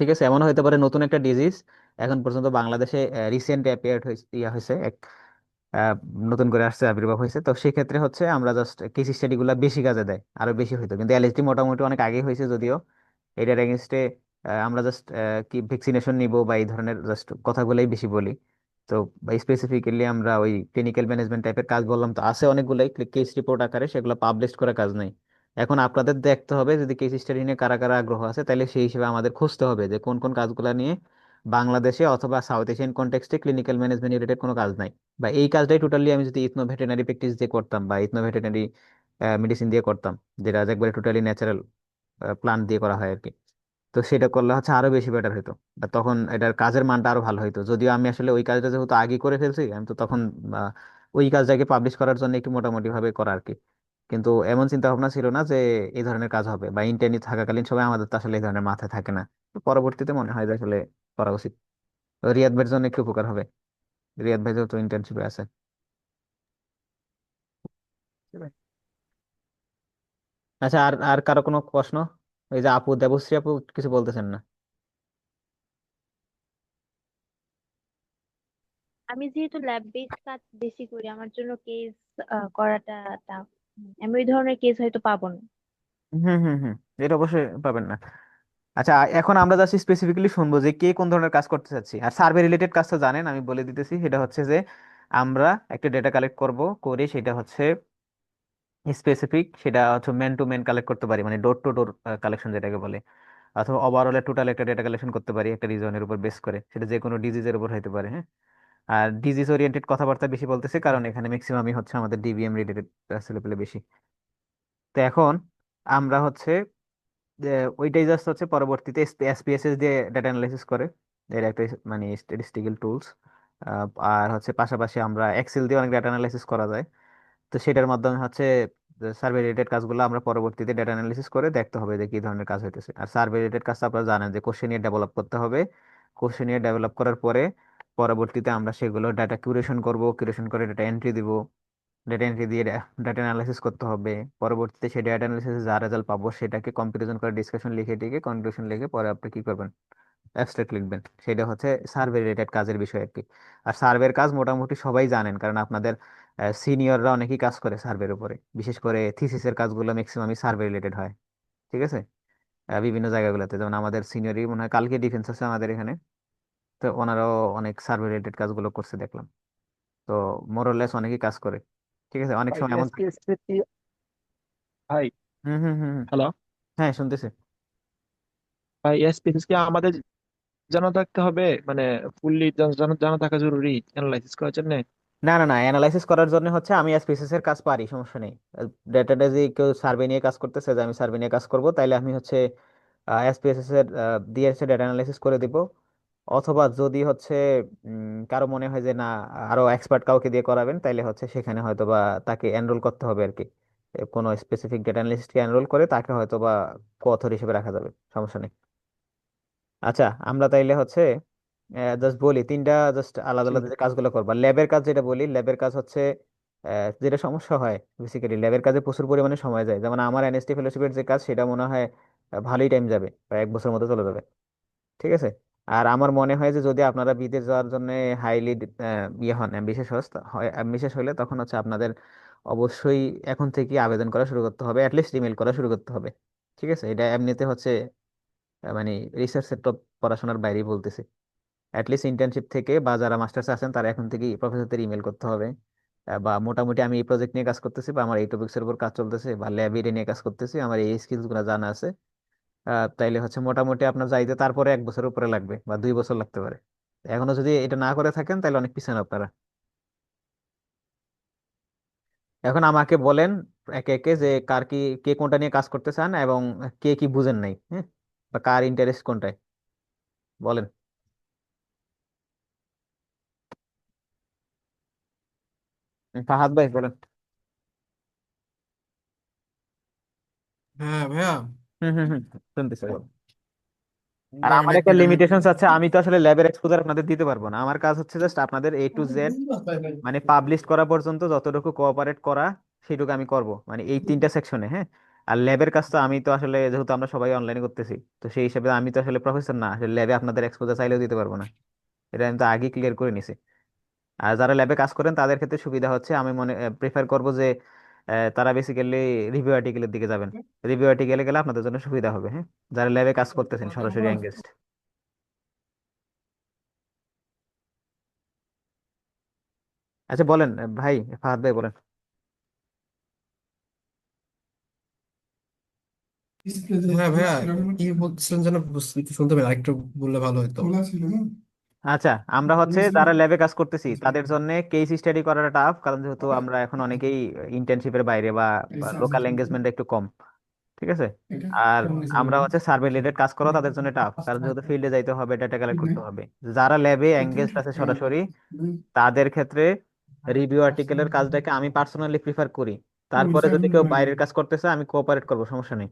ঠিক আছে। এমন হতে পারে নতুন একটা ডিজিজ এখন পর্যন্ত বাংলাদেশে রিসেন্ট অ্যাপিয়ার্ড হয়েছে, ইয়া হয়েছে এক আহ, নতুন করে আসছে, আবির্ভাব হয়েছে। তো সেক্ষেত্রে হচ্ছে আমরা জাস্ট কেস স্টাডি গুলা বেশি কাজে দেয়, আরো বেশি হইতো, কিন্তু এলএসডি মোটামুটি অনেক আগে হয়েছে যদিও। এটার এগেনস্টে আমরা জাস্ট কি ভ্যাকসিনেশন নিব বা এই ধরনের জাস্ট কথাগুলোই বেশি বলি। তো স্পেসিফিক্যালি আমরা ওই ক্লিনিক্যাল ম্যানেজমেন্ট টাইপের কাজ বললাম তো আছে অনেকগুলাই, কেস রিপোর্ট আকারে, সেগুলো পাবলিশ করা কাজ নাই। এখন আপনাদের দেখতে হবে যদি কেস স্টাডি নিয়ে কারা কারা আগ্রহ আছে, তাহলে সেই হিসেবে আমাদের খুঁজতে হবে যে কোন কোন কাজগুলো নিয়ে বাংলাদেশে অথবা সাউথ এশিয়ান কনটেক্সটে ক্লিনিক্যাল ম্যানেজমেন্ট রিলেটেড কোনো কাজ নাই। বা এই কাজটাই টোটালি আমি যদি ইথনো ভেটেনারি প্র্যাকটিস দিয়ে করতাম বা ইথনো ভেটেনারি মেডিসিন দিয়ে করতাম, যেটা একবারে টোটালি ন্যাচারাল প্লান্ট দিয়ে করা হয় আর কি, তো সেটা করলে হচ্ছে আরো বেশি বেটার হতো। আর তখন এটার কাজের মানটা আরো ভালো হতো। যদিও আমি আসলে ওই কাজটা যেহেতু আগে করে ফেলছি, আমি তো তখন আহ, ওই কাজটাকে পাবলিশ করার জন্য একটু মোটামুটি ভাবে করা আর কি। কিন্তু এমন চিন্তা ভাবনা ছিল না যে এই ধরনের কাজ হবে, বা ইন্টার্নি থাকাকালীন সময় আমাদের তো আসলে এই ধরনের মাথায় থাকে না। তো পরবর্তীতে মনে হয় যে আসলে করা উচিত। তো রিয়াদ ভাইয়ের জন্য একটু উপকার হবে, রিয়াদ ভাই যেহেতু ইন্টার্নশিপে আছে। আচ্ছা, আর আর কারো কোনো প্রশ্ন? এই যে আপু, দেবশ্রী আপু কিছু বলতেছেন না? আমি যেহেতু ল্যাব বেসড কাজ বেশি করি, আমার জন্য কেস করাটা টাফ। আমি ওই ধরনের কেস হয়তো পাবো না। হুম হুম হুম, এটা অবশ্যই পাবেন না। আচ্ছা, এখন আমরা জাস্ট স্পেসিফিক্যালি শুনবো যে কে কোন ধরনের কাজ করতে চাচ্ছি। আর সার্ভে রিলেটেড কাজটা জানেন, আমি বলে দিতেছি। সেটা হচ্ছে যে আমরা একটা ডেটা কালেক্ট করব, করে সেটা হচ্ছে স্পেসিফিক, সেটা হচ্ছে ম্যান টু ম্যান কালেক্ট করতে পারি, মানে ডোর টু ডোর কালেকশন যেটাকে বলে। অথবা ওভারঅল টোটাল একটা ডেটা কালেকশন করতে পারি একটা রিজনের উপর বেস করে, সেটা যে কোনো ডিজিজের উপর হতে পারে। হ্যাঁ। আর ডিজিজ ওরিয়েন্টেড কথাবার্তা বেশি বলতেছে কারণ এখানে ম্যাক্সিমামই হচ্ছে আমাদের ডিবিএম রিলেটেড ছেলেপেলে বেশি। তো এখন আমরা হচ্ছে যে ওইটাই জাস্ট হচ্ছে পরবর্তীতে এসপিএসএস দিয়ে ডেটা অ্যানালাইসিস করে, এর একটা মানে স্ট্যাটিস্টিক্যাল টুলস। আর হচ্ছে পাশাপাশি আমরা এক্সেল দিয়ে অনেক ডেটা অ্যানালাইসিস করা যায়। তো সেটার মাধ্যমে হচ্ছে সার্ভে রিলেটেড কাজগুলো আমরা পরবর্তীতে ডেটা অ্যানালিসিস করে দেখতে হবে যে কি ধরনের কাজ হইতেছে। আর সার্ভে রিলেটেড কাজটা আপনারা জানেন যে কোশ্চেনিয়ার ডেভেলপ করতে হবে। কোশ্চেনিয়ার ডেভেলপ করার পরে পরবর্তীতে আমরা সেগুলো ডাটা কিউরেশন করব, কিউরেশন করে ডেটা এন্ট্রি দিব, ডেটা এন্ট্রি দিয়ে ডেটা অ্যানালাইসিস করতে হবে। পরবর্তীতে সেই ডেটা অ্যানালাইসিস যা রেজাল্ট পাবো সেটাকে কম্পারিজন করে ডিসকাশন লিখে টিকে কনক্লুশন লিখে পরে আপনি কি করবেন, অ্যাবস্ট্রাক্ট লিখবেন। সেটা হচ্ছে সার্ভে রিলেটেড কাজের বিষয় আর কি। আর সার্ভের কাজ মোটামুটি সবাই জানেন, কারণ আপনাদের সিনিয়ররা অনেকেই কাজ করে সার্ভের উপরে, বিশেষ করে থিসিসের কাজগুলো ম্যাক্সিমামই সার্ভে রিলেটেড হয়। ঠিক আছে। বিভিন্ন জায়গাগুলোতে, যেমন আমাদের সিনিয়রই মনে হয় কালকে ডিফেন্স আছে আমাদের এখানে, তো ওনারাও অনেক সার্ভে রিলেটেড কাজগুলো করছে দেখলাম। তো মোরলেস অনেকেই কাজ করে। ঠিক আছে। অনেক ভাই সময় এমন। এসপিএসসি কি ভাই? হুম হুম হুম হুম। হ্যালো হ্যাঁ, শুনতেছি। ভাই, এসপিএসসি কি আমাদের জানা থাকতে হবে, মানে ফুললি জানা জানা থাকা জরুরি অ্যানালাইসিস করার জন্য? না না না, অ্যানালাইসিস করার জন্য হচ্ছে আমি এসপিএসএস এর কাজ পারি, সমস্যা নেই। ডেটাটা যে কেউ সার্ভে নিয়ে কাজ করতেছে, যে আমি সার্ভে নিয়ে কাজ করব, তাইলে আমি হচ্ছে এসপিএসএস এর দিয়ে হচ্ছে ডেটা অ্যানালাইসিস করে দিব। অথবা যদি হচ্ছে কারো মনে হয় যে না, আরো এক্সপার্ট কাউকে দিয়ে করাবেন, তাইলে হচ্ছে সেখানে হয়তো বা তাকে এনরোল করতে হবে আর কি। কোনো স্পেসিফিক ডেটা অ্যানালিস্টকে এনরোল করে তাকে হয়তো বা কোঅথর হিসেবে রাখা যাবে, সমস্যা নেই। আচ্ছা, আমরা তাইলে হচ্ছে জাস্ট বলি তিনটা জাস্ট আলাদা জি। আলাদা যে কাজগুলো করবা। ল্যাবের কাজ যেটা বলি, ল্যাবের কাজ হচ্ছে যেটা সমস্যা হয় বেসিক্যালি ল্যাবের কাজে প্রচুর পরিমাণে সময় যায়। যেমন আমার এনএসটি ফেলোশিপের যে কাজ, সেটা মনে হয় ভালোই টাইম যাবে, প্রায় 1 বছর মতো চলে যাবে। ঠিক আছে। আর আমার মনে হয় যে যদি আপনারা বিদেশ যাওয়ার জন্য হাইলি ইয়ে হন, বিশেষ হলে তখন হচ্ছে আপনাদের অবশ্যই এখন থেকে আবেদন করা শুরু করতে হবে, অ্যাটলিস্ট ইমেল করা শুরু করতে হবে। ঠিক আছে। এটা এমনিতে হচ্ছে মানে রিসার্চের তো পড়াশোনার বাইরেই বলতেছি। অ্যাটলিস্ট ইন্টার্নশিপ থেকে বা যারা মাস্টার্স আছেন তারা এখন থেকে প্রফেসরদের ইমেল করতে হবে। বা মোটামুটি আমি এই প্রজেক্ট নিয়ে কাজ করতেছি, বা আমার এই টপিক্সের উপর কাজ চলতেছে, বা ল্যাব এটা নিয়ে কাজ করতেছি, আমার এই স্কিলস গুলো জানা আছে। তাইলে হচ্ছে মোটামুটি আপনার যাইতে তারপরে 1 বছরের উপরে লাগবে বা 2 বছর লাগতে পারে। এখনো যদি এটা না করে থাকেন তাহলে অনেক পিছনে আপনারা। এখন আমাকে বলেন একে একে যে কার কি, কে কোনটা নিয়ে কাজ করতে চান এবং কে কি বুঝেন নাই, হ্যাঁ, বা কার ইন্টারেস্ট কোনটায়, বলেন। ফাহাদ ভাই বলেন। হ্যাঁ ভাইয়া। হুম হুম হুম, শুনতেছি বলেন। আর দাঁড়ান আমার এক একটা মিনিট আমি লিমিটেশন আছে, আমি তো আসলে ল্যাবের এক্সপোজার আপনাদের দিতে পারবো না। আমার কাজ হচ্ছে জাস্ট আপনাদের A to Z, মানে পাবলিশ করা পর্যন্ত যতটুকু কোঅপারেট করা সেটুকু আমি করব, মানে এই 3টা সেকশনে, হ্যাঁ। আর ল্যাবের কাজ তো আমি তো আসলে, যেহেতু আমরা সবাই অনলাইনে করতেছি, তো সেই হিসাবে আমি তো আসলে প্রফেসর না, আসলে ল্যাবে আপনাদের এক্সপোজার চাইলেও দিতে পারবো না। এটা আমি তো আগে ক্লিয়ার করে নিছি। আর যারা ল্যাবে কাজ করেন তাদের ক্ষেত্রে সুবিধা হচ্ছে, আমি মনে প্রেফার করব যে তারা বেসিক্যালি রিভিউ আর্টিকেলের দিকে যাবেন। রিভিউ আর্টিকেলে গেলে আপনাদের জন্য সুবিধা হবে, হ্যাঁ, যারা ল্যাবে কাজ করতেছেন সরাসরি এঙ্গেজড। আচ্ছা বলেন ভাই, ফাহাদ ভাই বলেন। হ্যাঁ ভাইয়া, কি বলছিলেন যেন শুনতে পাই আরেকটু বললে ভালো হতো। আচ্ছা, আমরা হচ্ছে যারা ল্যাবে কাজ করতেছি তাদের জন্য কেস স্টাডি করাটা টাফ, কারণ যেহেতু আমরা এখন অনেকেই ইন্টার্নশিপের বাইরে বা লোকাল এঙ্গেজমেন্ট একটু কম, ঠিক আছে। আর আমরা হচ্ছে সার্ভে রিলেটেড কাজ করা তাদের জন্য টাফ, কারণ যেহেতু ফিল্ডে যাইতে হবে, ডেটা কালেক্ট করতে হবে। যারা ল্যাবে এঙ্গেজড আছে সরাসরি, তাদের ক্ষেত্রে রিভিউ আর্টিকেলের কাজটাকে আমি পার্সোনালি প্রিফার করি। তারপরে যদি কেউ বাইরের কাজ করতেছে আমি কোঅপারেট করবো, সমস্যা নেই।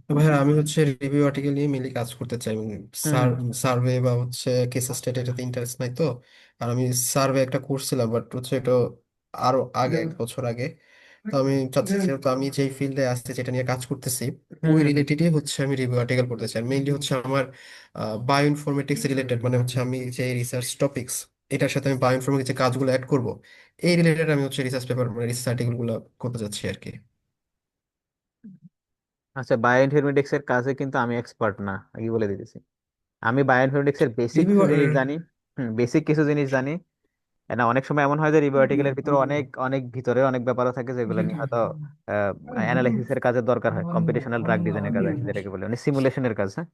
তো ভাইয়া আমি হচ্ছে রিভিউ আর্টিকেল নিয়ে মেনলি কাজ করতে চাই। হুম হুম সার্ভে বা হচ্ছে কেস স্টাডি এটাতে ইন্টারেস্ট নাই তো। আর আমি সার্ভে একটা করছিলাম, বাট হচ্ছে এটা আরো আগে, 1 বছর আগে। তো আমি চাচ্ছি, যেহেতু আমি যেই ফিল্ডে আসছি, যেটা নিয়ে কাজ করতেছি, হুম ওই হুম হুম। রিলেটেডই হচ্ছে আমি রিভিউ আর্টিকেল করতে চাই। মেইনলি হচ্ছে আমার বায়ো ইনফরমেটিক্স রিলেটেড, মানে হচ্ছে আমি যে রিসার্চ টপিকস, এটার সাথে আমি বায়ো ইনফরমেটিক্স যে কাজগুলো অ্যাড করব, এই রিলেটেড আমি হচ্ছে রিসার্চ পেপার, মানে রিসার্চ আর্টিকেল গুলো করতে চাচ্ছি আর কি। আচ্ছা, বায়োইনফরমেটিক্স এর কাজে কিন্তু আমি এক্সপার্ট না, আগে বলে দিতেছি। আমি বায়োইনফরমেটিক্স এর বেসিক রিভিউ কিছু জিনিস জানি। বেসিক কিছু জিনিস জানি। না, অনেক সময় এমন হয় যে রিভিউ আর্টিকেলের ভিতরে অনেক অনেক ভিতরে অনেক ব্যাপারও থাকে যেগুলো নিয়ে হয়তো অ্যানালাইসিস এর কাজের দরকার হয়, কম্পিটিশনাল ড্রাগ ডিজাইনের কাজ আর কি, যেটাকে বলে মানে সিমুলেশনের কাজ, হ্যাঁ।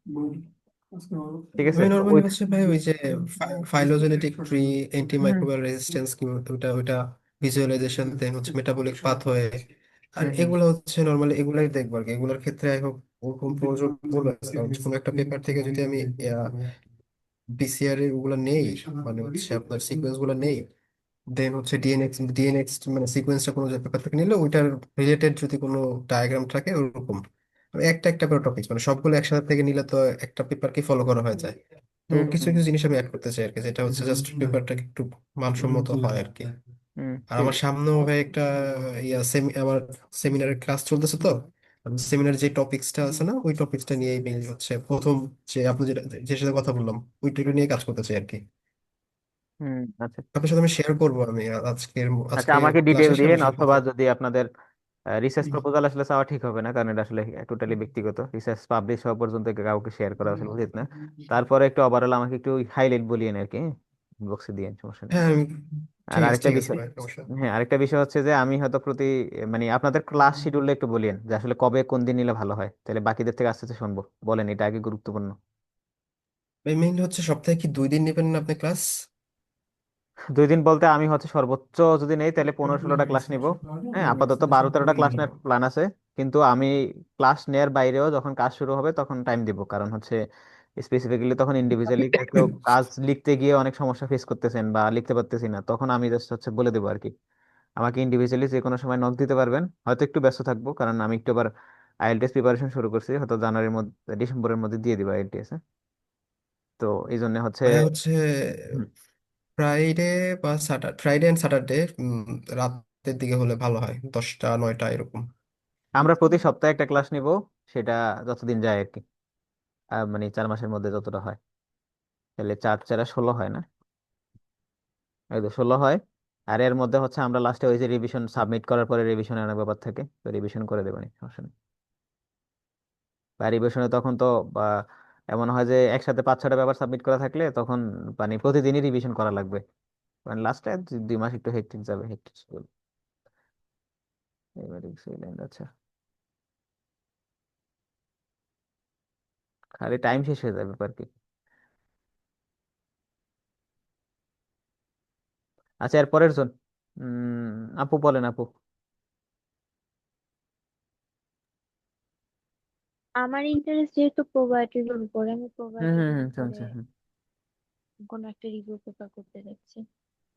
ঠিক আছে, আমি তো নর্মালি ওই হচ্ছে ভাই ওই যে ফাইলোজেনেটিক ট্রি, অ্যান্টি হুম মাইক্রোবিয়াল রেজিস্ট্যান্স, ওটা ওটা ভিজুয়ালাইজেশন, দেন হচ্ছে মেটাবলিক পাথওয়ে, আর হুম হুম এগুলো হচ্ছে নর্মালি এগুলাই দেখবো আর কি। এগুলোর ক্ষেত্রে আই হোপ ওরকম প্রয়োজন পড়বে না। কারণ কোনো একটা পেপার থেকে যদি আমি বিসিআর এর ওগুলো নেই, মানে হচ্ছে আপনার সিকোয়েন্স গুলো নেই, দেন হচ্ছে ডিএনএক্স মানে সিকোয়েন্সটা কোনো পেপার থেকে নিলে ওইটার রিলেটেড যদি কোনো ডায়াগ্রাম থাকে ওরকম, মানে একটা একটা করে টপিক, মানে সবগুলো একসাথে থেকে নিলে তো একটা পেপারকে ফলো করা হয়ে যায়। তো হুম কিছু হুম কিছু জিনিস আমি অ্যাড করতে চাই আর কি, যেটা হচ্ছে জাস্ট পেপারটাকে একটু মানসম্মত হয় আর কি। হুম, আর ঠিক আমার আছে। সামনেও ভাই একটা আমার সেমিনারের ক্লাস চলতেছে তো। সেমিনার যে টপিকসটা আছে না, ওই টপিকসটা নিয়ে মেইনলি হচ্ছে প্রথম, যে আপনি যেটা যে সাথে কথা বললাম, ওইটা নিয়ে কাজ করতে চাই আর কি। হুম, আচ্ছা। আপনার সাথে আমি শেয়ার করবো আমি আজকের আচ্ছা, আজকের আমাকে ডিটেল ক্লাসে এসে দিয়েন, আমি সব অথবা কথা। যদি আপনাদের রিসার্চ প্রপোজাল আসলে চাওয়া ঠিক হবে না, কারণ এটা আসলে টোটালি ব্যক্তিগত। রিসার্চ পাবলিশ হওয়া পর্যন্ত কাউকে শেয়ার করা আসলে উচিত না। তারপরে একটু ওভারঅল আমাকে একটু হাইলাইট বলিয়েন আর কি, বক্সে দিয়েন, সমস্যা নেই। হ্যাঁ আমি, আর আরেকটা ঠিক আছে বিষয়, ভাই, সমস্যা নেই। হ্যাঁ, আরেকটা বিষয় হচ্ছে যে আমি হয়তো মানে আপনাদের ক্লাস শিডিউলটা একটু বলিয়েন যে আসলে কবে কোন দিন নিলে ভালো হয়, তাহলে বাকিদের থেকে আস্তে আস্তে শুনবো। বলেন, এটা আগে গুরুত্বপূর্ণ। ভাই মেইনলি হচ্ছে সপ্তাহে কি 2 দিন নেবেন না আপনি ক্লাস? 2 দিন বলতে আমি হচ্ছে সর্বোচ্চ যদি নেই তাহলে 15-16টা ক্লাস নিব। হ্যাঁ, আপাতত 12-13টা ক্লাস নেওয়ার প্ল্যান আছে। কিন্তু আমি ক্লাস নেওয়ার বাইরেও যখন কাজ শুরু হবে তখন টাইম দিব, কারণ হচ্ছে স্পেসিফিক্যালি তখন ইন্ডিভিজুয়ালি কেউ কেউ কাজ লিখতে গিয়ে অনেক সমস্যা ফেস করতেছেন বা লিখতে পারতেছি না, তখন আমি জাস্ট হচ্ছে বলে দেবো আর কি। আমাকে ইন্ডিভিজুয়ালি যে কোনো সময় নক দিতে পারবেন, হয়তো একটু ব্যস্ত থাকবো কারণ আমি একটু আবার আইএলটিএস প্রিপারেশন শুরু করছি, হয়তো জানুয়ারির মধ্যে, ডিসেম্বরের মধ্যে দিয়ে দিব আইএলটিএস। তো এই জন্য হচ্ছে ভাইয়া হচ্ছে ফ্রাইডে বা ফ্রাইডে অ্যান্ড স্যাটারডে রাতের দিকে হলে ভালো হয়, 10টা 9টা এরকম। আমরা প্রতি সপ্তাহে একটা ক্লাস নিব, সেটা যতদিন যায় আর কি, মানে 4 মাসের মধ্যে যতটা হয়। তাহলে 4 4 16 হয় না, এই তো 16 হয়। আর এর মধ্যে হচ্ছে আমরা লাস্টে ওই যে রিভিশন সাবমিট করার পরে রিভিশনের অনেক ব্যাপার থাকে, তো রিভিশন করে দেবেন, সমস্যা নেই। বা রিভিশনে তখন তো বা এমন হয় যে একসাথে 5-6টা ব্যাপার সাবমিট করা থাকলে তখন মানে প্রতিদিনই রিভিশন করা লাগবে, মানে লাস্টে 2 মাস একটু হেক্টিক যাবে, হেক্টিক। আচ্ছা, খালি টাইম শেষ হয়ে যাবে আর কি। আচ্ছা, এর পরের জন আপু বলেন আপু। আমার ইন্টারেস্ট যেহেতু প্রোবায়োটিকের উপরে, আমি হুম হুম প্রোবায়োটিকের হুম উপরে শুনছি, হুম। কোনো একটা রিভিউ পেপার করতে যাচ্ছি।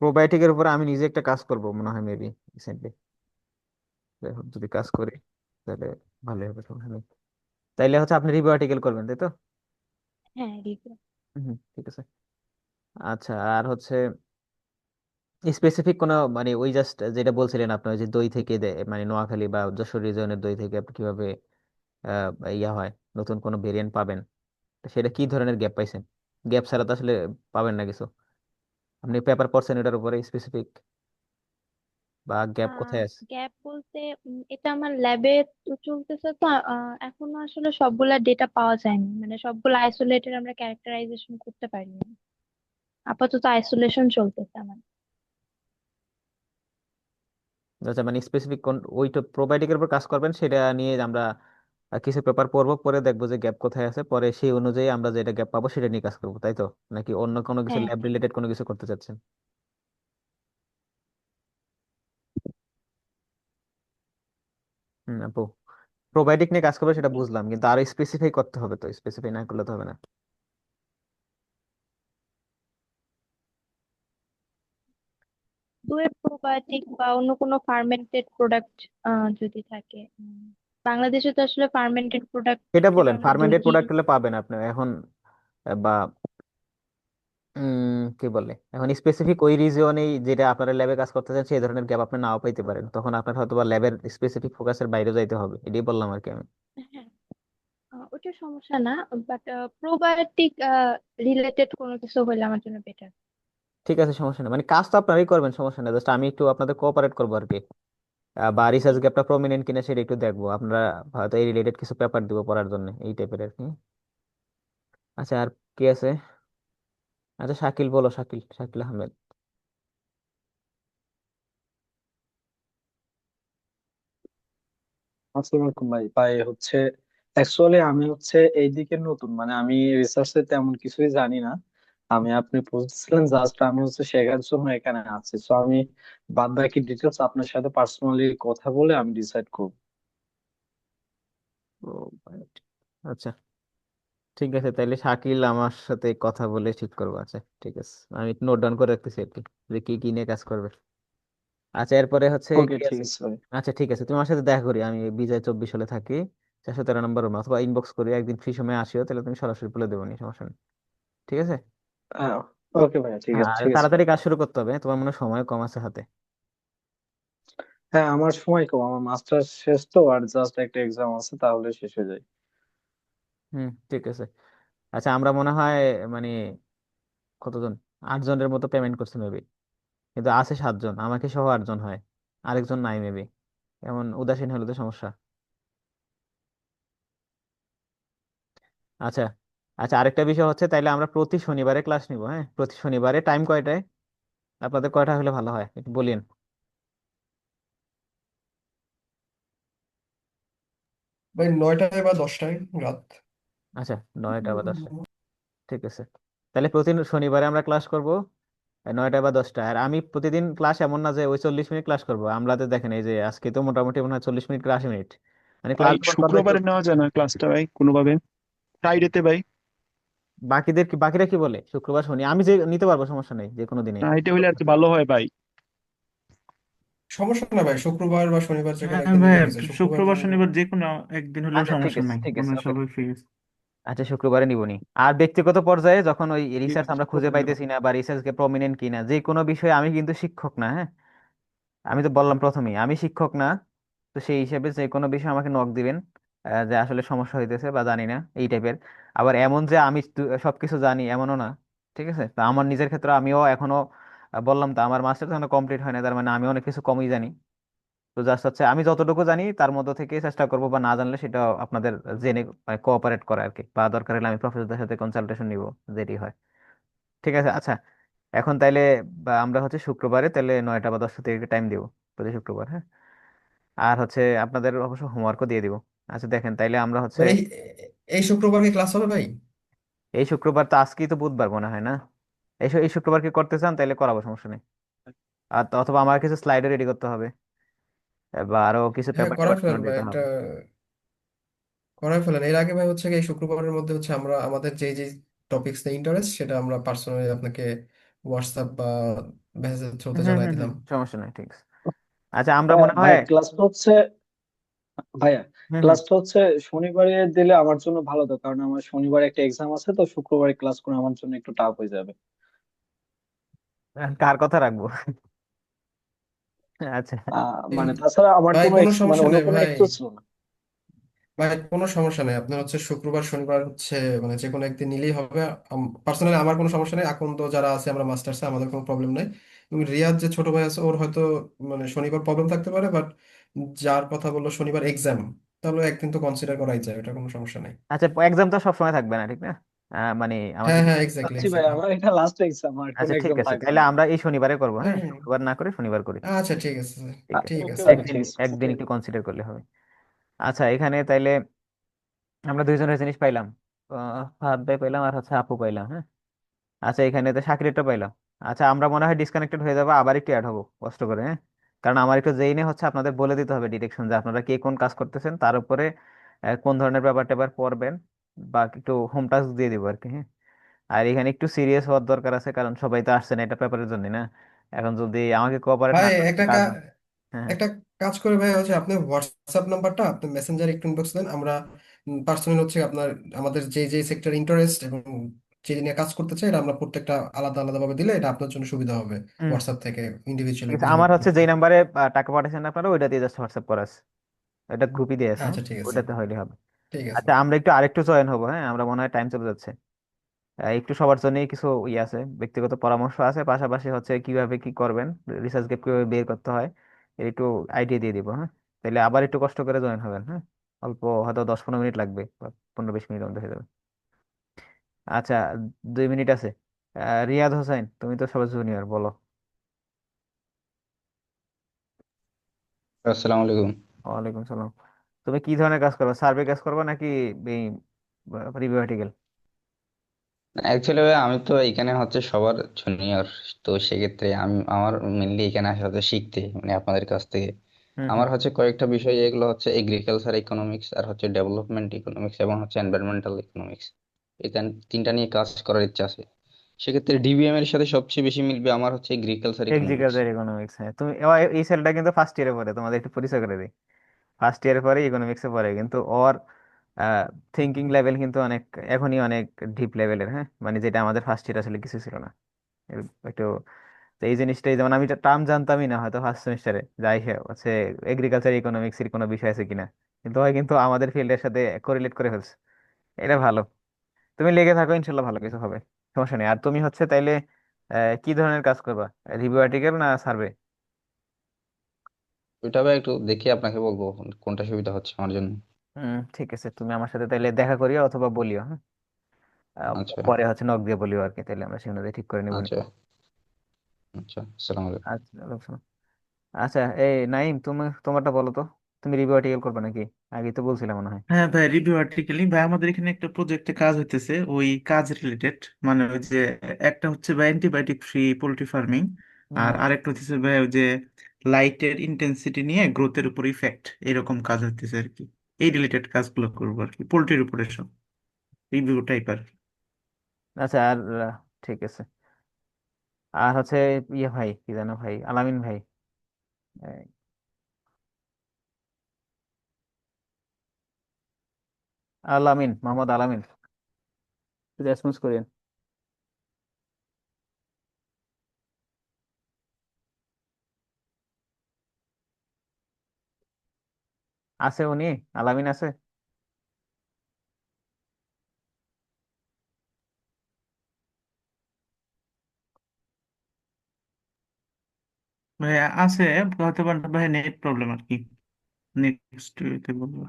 প্রোবায়োটিকের উপরে আমি নিজে একটা কাজ করব মনে হয় মেবি রিসেন্টলি। যদি কাজ করি তাহলে ভালোই হবে, সমস্যা নেই। তাইলে হচ্ছে আপনি রিভিউ আর্টিকেল করবেন, তাই তো? হ্যাঁ, রিভিউ। ঠিক আছে। আচ্ছা, আর হচ্ছে স্পেসিফিক কোনো মানে ওই জাস্ট যেটা বলছিলেন আপনি, ওই যে দই থেকে মানে নোয়াখালী বা যশোর রিজনের দই থেকে আপনি কিভাবে আহ, ইয়া হয়, নতুন কোনো ভেরিয়েন্ট পাবেন, তো সেটা কি ধরনের গ্যাপ পাইছেন? গ্যাপ ছাড়া তো আসলে পাবেন না কিছু। আপনি পেপার পড়ছেন এটার উপরে স্পেসিফিক, বা গ্যাপ কোথায় আছে? গ্যাপ বলতে এটা আমার ল্যাবে চলতেছে তো, এখনো আসলে সবগুলা ডেটা পাওয়া যায়নি, মানে সবগুলো আইসোলেটেড আমরা ক্যারেক্টারাইজেশন করতে পারিনি। আপাতত আইসোলেশন চলতেছে আমার। আচ্ছা, মানে স্পেসিফিক কোন ওইটা প্রোবায়োটিকের উপর কাজ করবেন, সেটা নিয়ে আমরা কিছু পেপার পড়বো, পরে দেখবো যে গ্যাপ কোথায় আছে, পরে সেই অনুযায়ী আমরা যেটা গ্যাপ পাবো সেটা নিয়ে কাজ করবো, তাই তো? নাকি অন্য কোনো কিছু হ্যাঁ, ল্যাব রিলেটেড কোনো কিছু করতে চাচ্ছেন? আপু, প্রোবায়োটিক নিয়ে কাজ করবে সেটা বুঝলাম, কিন্তু আরো স্পেসিফাই করতে হবে, তো স্পেসিফাই না করলে তো হবে না। দুয়ের প্রোবায়োটিক বা অন্য কোনো ফার্মেন্টেড প্রোডাক্ট যদি থাকে। বাংলাদেশে তো আসলে ফার্মেন্টেড প্রোডাক্ট এটা হিসেবে বলেন, আমরা ফার্মেন্টেড দই। প্রোডাক্ট হলে পাবেন আপনি এখন, বা কি বলে, এখন স্পেসিফিক ওই রিজিওনেই যেটা আপনারা ল্যাবে কাজ করতেছেন সেই ধরনের গ্যাপ আপনি নাও পাইতে পারেন, তখন আপনার হয়তো বা ল্যাবের স্পেসিফিক ফোকাসের বাইরে যাইতে হবে, এটাই বললাম আর কি আমি। হ্যাঁ, ওটা সমস্যা না, বাট প্রোবায়োটিক রিলেটেড কোনো কিছু হলে আমার জন্য বেটার। ঠিক আছে, সমস্যা নেই, মানে কাজ তো আপনারাই করবেন, সমস্যা নেই, জাস্ট আমি একটু আপনাদের কোঅপারেট করবো আর কি। বা রিসার্চ গ্যাপটা প্রমিনেন্ট কিনা সেটা একটু দেখবো, আপনারা হয়তো এই রিলেটেড কিছু পেপার দিব পড়ার জন্য, এই টাইপের আর কি। আচ্ছা, আর কি আছে? আচ্ছা, শাকিল বলো, শাকিল শাকিল আহমেদ। আসসালামু আলাইকুম ভাই ভাই হচ্ছে অ্যাকচুয়ালি আমি হচ্ছে এইদিকে নতুন, মানে আমি রিসার্চে তেমন কিছুই জানি না। আমি আপনি বুঝছিলেন জাস্ট আমি হচ্ছে শেখার জন্য এখানে আছি, তো আমি বাদ বাকি ডিটেলস আপনার সাথে পার্সোনালি কথা বলে আমি ডিসাইড করব। ও, আচ্ছা, ঠিক আছে, তাইলে শাকিল আমার সাথে কথা বলে ঠিক করবো। আচ্ছা, ঠিক আছে, আমি নোট ডাউন করে রাখতেছি আর কি, যে কি কি নিয়ে কাজ করবে। আচ্ছা, এরপরে হচ্ছে ওকে কি ঠিক আছে? আছে ভাই। আচ্ছা, ঠিক আছে, তোমার সাথে দেখা করি আমি বিজয় 24 হলে থাকি, 413 নম্বর রুম, অথবা ইনবক্স করি, একদিন ফ্রি সময় আসিও, তাহলে তুমি সরাসরি বলে দেবো, নি সমস্যা নেই। ঠিক আছে। ওকে ভাইয়া ঠিক হ্যাঁ, আছে আর ঠিক আছে তাড়াতাড়ি ভাই। কাজ শুরু করতে হবে, তোমার মনে হয় সময় কম আছে হাতে। হ্যাঁ আমার সময় কম, আমার মাস্টার শেষ তো, আর জাস্ট একটা এক্সাম আছে তাহলে শেষ হয়ে যায়। ঠিক আছে। আচ্ছা, আমরা মনে হয় মানে কতজন, 8 জনের মতো পেমেন্ট করছি মেবি, কিন্তু আছে 7 জন, আমাকে সহ 8 জন হয়, আরেকজন নাই মেবি, এমন উদাসীন হলে তো সমস্যা। আচ্ছা। আচ্ছা, আরেকটা বিষয় হচ্ছে, তাইলে আমরা প্রতি শনিবারে ক্লাস নিব, হ্যাঁ, প্রতি শনিবারে টাইম কয়টায়, আপনাদের কয়টা হলে ভালো হয় একটু বলিন। ভাই 9টায় বা 10টায় রাত। আচ্ছা, 9টা বা 10টা, ঠিক আছে। তাহলে প্রতি শনিবারে আমরা ক্লাস করব 9টা বা 10টায়, আর আমি প্রতিদিন ক্লাস এমন না যে ওই 40 মিনিট ক্লাস করবো, আমরা তো দেখেন এই যে আজকে তো মোটামুটি মনে হয় 40 মিনিট করে 80 মিনিট, মানে ভাই ক্লাস যখন করবে একটু। শুক্রবারে নেওয়া যায় না ক্লাসটা ভাই কোনোভাবে, ফ্রাইডেতে ভাই? বাকিরা কি বলে শুক্রবার শনি আমি যে নিতে পারবো, সমস্যা নেই, যে কোনো দিনে। ফ্রাইডে হইলে আর কি ভালো হয় ভাই। সমস্যা না ভাই, শুক্রবার বা শনিবার যে কোনো হ্যাঁ একদিন ভাই, নিলে হয়েছে শুক্রবার। শুক্রবার শনিবার যে কোনো একদিন হলেও আচ্ছা, ঠিক সমস্যা আছে, নাই, ঠিক আছে, আমরা ওকে। সবাই ফ্রি আছি। আচ্ছা, শুক্রবারে নিবনি। আর ব্যক্তিগত পর্যায়ে যখন ওই ঠিক রিসার্চ আছে আমরা খুঁজে শুক্রবারে নেবো। পাইতেছি না, বা রিসার্চকে প্রমিনেন্ট কিনা, যে কোনো বিষয়ে আমি কিন্তু শিক্ষক না, হ্যাঁ, আমি তো বললাম প্রথমেই আমি শিক্ষক না, তো সেই হিসেবে যে কোনো বিষয় আমাকে নক দিবেন, যে আসলে সমস্যা হইতেছে বা জানি না এই টাইপের। আবার এমন যে আমি সবকিছু জানি এমনও না, ঠিক আছে, তো আমার নিজের ক্ষেত্রে আমিও এখনো বললাম তো আমার মাস্টার এখনো কমপ্লিট হয় না, তার মানে আমি অনেক কিছু কমই জানি। তো জাস্ট হচ্ছে আমি যতটুকু জানি তার মধ্যে থেকে চেষ্টা করবো, বা না জানলে সেটা আপনাদের জেনে কোঅপারেট করা আর কি, বা দরকার হলে আমি প্রফেসরদের সাথে কনসালটেশন নিব, যেটি হয়। ঠিক আছে। আচ্ছা, এখন তাইলে বা আমরা হচ্ছে শুক্রবারে তাহলে 9টা বা 10টা থেকে টাইম দিব, প্রতি শুক্রবার, হ্যাঁ। আর হচ্ছে আপনাদের অবশ্য হোমওয়ার্কও দিয়ে দিব। আচ্ছা, দেখেন তাইলে আমরা হচ্ছে ভাই এই শুক্রবার কি ক্লাস হবে ভাই? এই শুক্রবার তো, আজকেই তো বুধবার মনে হয় না, এই শুক্রবার কি করতে চান তাইলে করাবো, সমস্যা নেই। আর অথবা আমার কিছু স্লাইডও রেডি করতে হবে, বা আরো কিছু হ্যাঁ, পেপার করাই টেপার জমা ফেলেন ভাই, দিতে একটা হবে। করাই ফেলেন। এর আগে ভাই হচ্ছে কি, এই শুক্রবারের মধ্যে হচ্ছে আমরা আমাদের যে যে টপিক্স নিয়ে ইন্টারেস্ট সেটা আমরা পার্সোনালি আপনাকে হোয়াটসঅ্যাপ বা মেসেজের থ্রুতে জানাই দিলাম। সমস্যা নাই, ঠিক আছে। আচ্ছা আমরা ভাইয়া মনে হয়, ভাইয়া ক্লাসটা হচ্ছে ভাইয়া হুম হুম ক্লাসটা হচ্ছে শনিবারে দিলে আমার জন্য ভালো হতো, কারণ আমার শনিবারে একটা এক্সাম আছে, তো শুক্রবারে ক্লাস করা আমার জন্য একটু টাফ হয়ে যাবে। কার কথা রাখবো? আচ্ছা। এই, মানে তাছাড়া আমার ভাই কোনো কোনো মানে সমস্যা অন্য নেই কোনো ভাই, এক্সকিউজ ছিল না। ভাই কোনো সমস্যা নেই। আপনার হচ্ছে শুক্রবার শনিবার হচ্ছে মানে যে কোনো একদিন নিলেই হবে। পার্সোনালি আমার কোনো সমস্যা নেই, আকন্দ যারা আছে আমরা মাস্টার্সে আমাদের কোনো প্রবলেম নেই। এবং রিয়াদ যে ছোট ভাই আছে ওর হয়তো মানে শনিবার প্রবলেম থাকতে পারে, বাট যার কথা বললো শনিবার এক্সাম, তাহলে একদিন তো কনসিডার করাই যায়, এটা কোনো সমস্যা নেই। আচ্ছা, এক্সাম তো সবসময় থাকবে না, ঠিক না? মানে হ্যাঁ আমাদের, হ্যাঁ, এক্স্যাক্টলি আচ্ছা ভাই, এক্স্যাক্টলি। আমার এটা লাস্ট এক্সাম, আর কোনো আচ্ছা ঠিক এক্সাম আছে, থাকবে তাহলে না। আমরা এই শনিবারে করবো, হ্যাঁ, হ্যাঁ হ্যাঁ, শুক্রবার না করে শনিবার করি। আচ্ছা ঠিক আছে স্যার, ঠিক ওকে আছে ওকে, স্যার। একদিন, ঠিক আছে। একদিন একটু কনসিডার করলে হবে। আচ্ছা এখানে তাইলে আমরা দুইজনের জিনিস পাইলাম, ফাহাদ ভাই পাইলাম আর হচ্ছে আপু পাইলাম, হ্যাঁ। আচ্ছা এখানে তো সাকিরেরটা পাইলাম। আচ্ছা আমরা মনে হয় ডিসকানেক্টেড হয়ে যাবো, আবার একটু অ্যাড হবো কষ্ট করে, হ্যাঁ। কারণ আমার একটু জেনে হচ্ছে আপনাদের বলে দিতে হবে ডিরেকশন, যে আপনারা কে কোন কাজ করতেছেন, তার উপরে কোন ধরনের ব্যাপার ট্যাপার পড়বেন, বা একটু হোম টাস্ক দিয়ে দিব আর কি, হ্যাঁ। আর এখানে একটু সিরিয়াস হওয়ার দরকার আছে, কারণ সবাই তো আসছে না এটা পেপারের জন্য না। এখন যদি আমাকে কোঅপারেট ভাই না করে একটা কাজ, হ্যাঁ হ্যাঁ। একটা কাজ করে ভাই, হচ্ছে আপনি হোয়াটসঅ্যাপ নাম্বারটা আপনি মেসেঞ্জারে একটু ইনবক্স দেন, আমরা পার্সোনাল হচ্ছে আপনার আমাদের যে যে সেক্টর ইন্টারেস্ট এবং যে নিয়ে কাজ করতে চাই এটা আমরা প্রত্যেকটা আলাদা আলাদা ভাবে দিলে এটা আপনার জন্য সুবিধা হবে, হুম, হোয়াটসঅ্যাপ থেকে ঠিক ইন্ডিভিজুয়ালি আছে। আমার যোগাযোগ হচ্ছে করতে। যেই নাম্বারে টাকা পাঠাচ্ছেন আপনারা ওইটা দিয়ে জাস্ট হোয়াটসঅ্যাপ করা আছে, এটা গ্রুপই দিয়ে আছে, হ্যাঁ। আচ্ছা ঠিক আছে, ওইটাতে হইলে হবে। ঠিক আছে। আচ্ছা আমরা একটু আরেকটু জয়েন হবো, হ্যাঁ, আমরা মনে হয় টাইম চলে যাচ্ছে। একটু সবার জন্যই কিছু ইয়ে আছে, ব্যক্তিগত পরামর্শ আছে, পাশাপাশি হচ্ছে কিভাবে কি করবেন, রিসার্চ গ্যাপ কিভাবে বের করতে হয়, এর একটু আইডিয়া দিয়ে দিব, হ্যাঁ। তাহলে আবার একটু কষ্ট করে জয়েন হবেন, হ্যাঁ। অল্প হয়তো 10-15 মিনিট লাগবে, বা 15-20 মিনিট মধ্যে হয়ে যাবে। আচ্ছা, 2 মিনিট আছে। রিয়াদ হোসেন, তুমি তো সবার জুনিয়র, বলো। আসসালামু আলাইকুম। ওয়ালাইকুম সালাম। তুমি কি ধরনের কাজ করবে, সার্ভে কাজ করবে নাকি রিভিউ আর্টিকেল? অ্যাকচুয়ালি আমি তো এখানে হচ্ছে সবার জুনিয়র, তো সেক্ষেত্রে আমি আমার মেনলি এখানে আসা হচ্ছে শিখতে, মানে আপনাদের কাছ থেকে। হুম আমার হুম হচ্ছে কয়েকটা বিষয়, এগুলো হচ্ছে এগ্রিকালচার ইকোনমিক্স, আর হচ্ছে ডেভেলপমেন্ট ইকোনমিক্স, এবং হচ্ছে এনভায়রনমেন্টাল ইকোনমিক্স। এই তিনটা নিয়ে কাজ করার ইচ্ছা আছে। সেক্ষেত্রে ডিবিএম এর সাথে সবচেয়ে বেশি মিলবে আমার হচ্ছে এগ্রিকালচার ইকোনমিক্স। এগ্রিকালচার ইকোনমিক্স, হ্যাঁ। তুমি এই সেলটা কিন্তু ফার্স্ট ইয়ারে পড়ে, তোমাদের একটু পরিচয় করে দিই। ফার্স্ট ইয়ারে পরে ইকোনমিক্সে পড়ে, কিন্তু ওর থিঙ্কিং লেভেল কিন্তু অনেক, এখনই অনেক ডিপ লেভেলের, হ্যাঁ। মানে যেটা আমাদের ফার্স্ট ইয়ার আসলে কিছু ছিল না। একটু, তো এই জিনিসটাই, যেমন আমি টার্ম জানতামই না হয়তো ফার্স্ট সেমিস্টারে, যাই হচ্ছে এগ্রিকালচার ইকোনমিক্স এর কোনো বিষয় আছে কিনা, কিন্তু হয় কিন্তু আমাদের ফিল্ডের সাথে কোরিলেট করে ফেলছে। এটা ভালো, তুমি লেগে থাকো, ইনশাল্লাহ ভালো কিছু হবে, সমস্যা নেই। আর তুমি হচ্ছে তাইলে কি ধরনের কাজ করবা, রিভিউ আর্টিকেল না সার্ভে? ওইটা ভাই একটু দেখে আপনাকে বলবো কোনটা সুবিধা হচ্ছে আমার জন্য। ঠিক আছে, তুমি আমার সাথে তাইলে দেখা করিও অথবা বলিও, হ্যাঁ। আচ্ছা পরে হচ্ছে নক দিয়ে বলিও আর কি, তাহলে আমরা সেই অনুযায়ী ঠিক করে নিব। আচ্ছা আচ্ছা, আসসালামু আলাইকুম। আচ্ছা ওয়ালাইকুম আসসালাম। আচ্ছা এই নাইম, তুমি তোমারটা বলো তো, তুমি রিভিউ আর্টিকেল করবে নাকি? আগে তো বলছিলাম মনে হয়। হ্যাঁ ভাই, রিভিউ আর্টিকেলিং ভাই, আমাদের এখানে একটা প্রজেক্টে কাজ হইতেছে ওই কাজ রিলেটেড। মানে ওই যে একটা হচ্ছে ভাই অ্যান্টিবায়োটিক ফ্রি পোল্ট্রি ফার্মিং, আর হুম। আরেকটা হচ্ছে ভাই ওই যে লাইটের ইন্টেন্সিটি নিয়ে গ্রোথের উপর ইফেক্ট, এরকম কাজ হইতেছে আর কি। এই রিলেটেড কাজগুলো করবো আর কি, পোল্ট্রির উপরে সব রিভিউ টাইপ আর কি। আচ্ছা আর ঠিক আছে। আর হচ্ছে ইয়ে ভাই, কি জানো ভাই, আলামিন ভাই, এই, আলামিন, মোহাম্মদ আলামিন, রেসপন্স করেন। আছে উনি, আলামিন আছে? ভাই আছে, হয়তো বা ভাই নেট প্রবলেম আর কি, নেক্সট বলবো।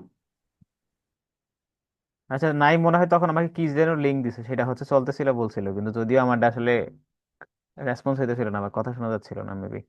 আচ্ছা নাই, মনে হয় তখন আমাকে কি যেন লিঙ্ক দিছে, সেটা হচ্ছে চলতেছিল বলছিল, কিন্তু যদিও আমার আসলে রেসপন্স হইতেছিল না, আমার কথা শোনা যাচ্ছিল না মেবি।